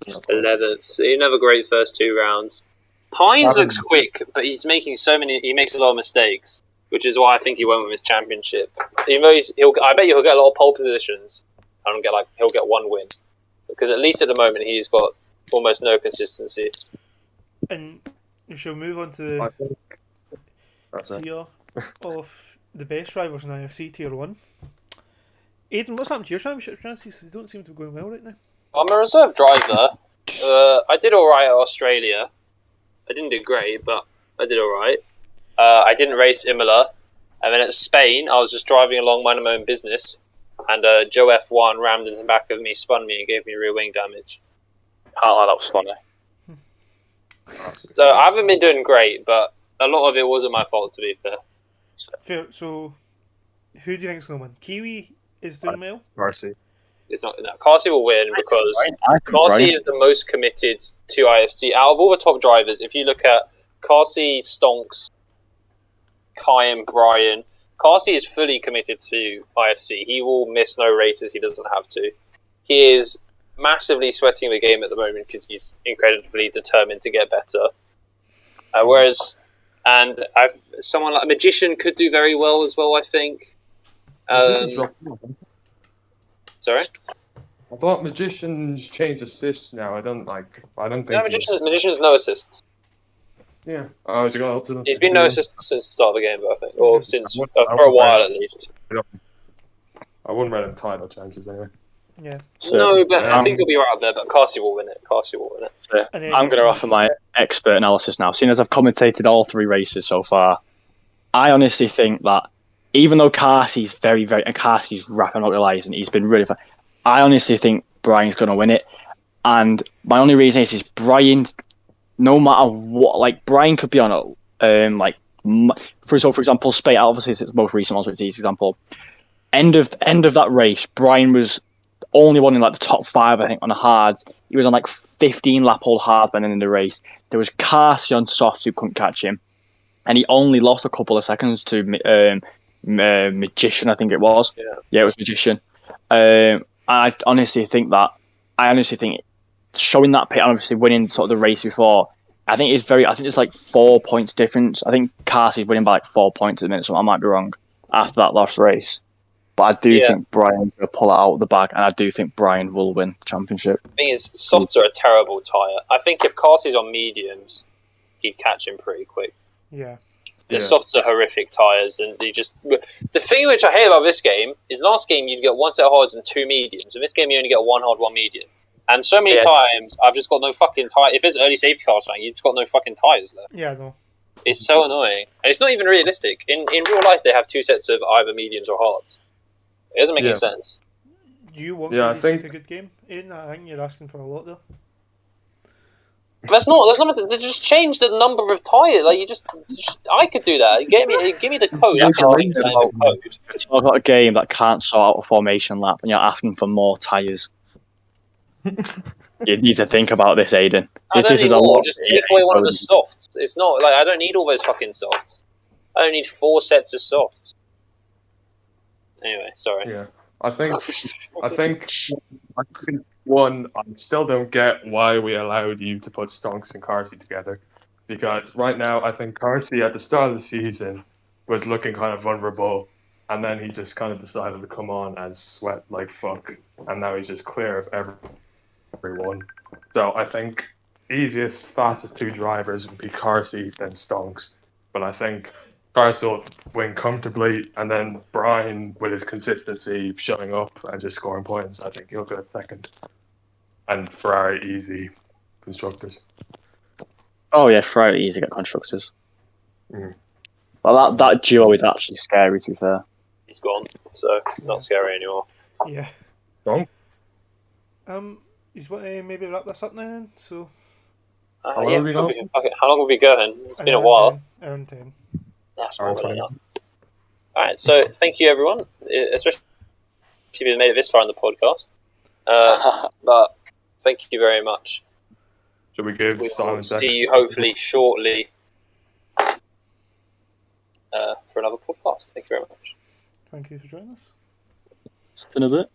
11th. So he didn't have a great first 2 rounds. Pines looks quick, but he's making he makes a lot of mistakes, which is why I think he won't win his championship. Even though I bet he'll get a lot of pole positions and he'll get 1 win, because at least at the moment he's got almost no consistency. And we shall move on to the tier of the best drivers in IFC Tier 1. Aidan, what's happened to your championship chances? They don't seem to be going well right now. I'm a reserve driver. I did alright at Australia. I didn't do great, but I did alright. I didn't race Imola. And then at Spain, I was just driving along minding my own business. And Joe F1 rammed in the back of me, spun me, and gave me rear wing damage. Oh, that was funny. So I haven't been doing great, but a lot of it wasn't my fault, to be fair. Fair. So, who do you think's going to win? Kiwi is doing well. Mercy. It's not. No, Carsey will win because Carsey is the most committed to IFC. Out of all the top drivers, if you look at Carsey, Stonks, Kai and Brian, Carsey is fully committed to IFC. He will miss no races he doesn't have to. He is massively sweating the game at the moment because he's incredibly determined to get better. Someone like a Magician could do very well as well, I think. Sorry? I thought Magicians changed assists now. I don't think. No, Magician's no assists. Yeah. Oh, is he got up to them? He's been no assists since the start of the game, I think, or since for a while at least. I wouldn't rate him title chances anyway. Yeah. So, No, but I think he'll be right up there. But Carsey will win it. So I'm going to offer my expert analysis now. Seeing as I've commentated all 3 races so far, I honestly think that even though Carsey's very, very, and Carsey's rapid, I'm not going to lie, he's been really fun. I honestly think Brian's going to win it. And my only reason is Brian, no matter what, like, Brian could be on a, for example, Spain, obviously it's the most recent one, so it's an easy example. End of that race, Brian was the only one in, like, the top 5, I think, on the hards. He was on, like, 15 lap old hards by the end of the race. There was Carsey on softs who couldn't catch him. And he only lost a couple of seconds to Magician, I think it was. Yeah, it was Magician. I honestly think showing that pit and obviously winning sort of the race before, I think it's like 4 points difference. I think Carsey's winning by like 4 points at the minute, so I might be wrong after that last race. But I do think Brian's going to pull it out of the bag, and I do think Brian will win the championship. The thing is, softs are a terrible tyre. I think if Carsey's on mediums, he'd catch him pretty quick. Yeah. The softs are horrific tyres, and the thing which I hate about this game is last game you'd get 1 set of hards and 2 mediums. In this game you only get 1 hard, 1 medium. And so many times I've just got no fucking tyre. If there's early safety cars running, you've just got no fucking tyres there. Yeah, I know. It's so annoying. And it's not even realistic. In real life they have 2 sets of either mediums or hards. It doesn't make any sense. Do you want I to think make a good game, Aidan? I think you're asking for a lot there. That's not. They just changed the number of tyres. Like I could do that. Give me the code. I can read the code. Talk about a game that can't sort out a formation lap, and you're asking for more tyres. You need to think about this, Aidan. This is a lot. Just take away one of the softs. It's not like I don't need all those fucking softs. I don't need 4 sets of softs. Anyway, sorry. Yeah, I think one, I still don't get why we allowed you to put Stonks and Carsey together, because right now I think Carsey at the start of the season was looking kind of vulnerable, and then he just kind of decided to come on and sweat like fuck, and now he's just clear of everyone. So I think easiest, fastest 2 drivers would be Carsey then Stonks, but I think Paris will win comfortably, and then Brian, with his consistency, showing up and just scoring points, I think he'll get second. And Ferrari easy constructors. Oh yeah, Ferrari easy to get constructors. Mm. Well, that duo is actually scary, to be fair. He's gone, so not scary anymore. Yeah. Wrong? You just want to maybe wrap this up now then? So. Yeah, long have we sure, gone? how long have we been going? It's been a Hour and while. 10, hour and 10. That's Hour more and than 20. enough. All right, so thank you everyone, especially if you've made it this far in the podcast. But thank you very much. Should we give We Simon will see you hopefully shortly for another podcast. Thank you very much. Thank you for joining us. It's been a bit.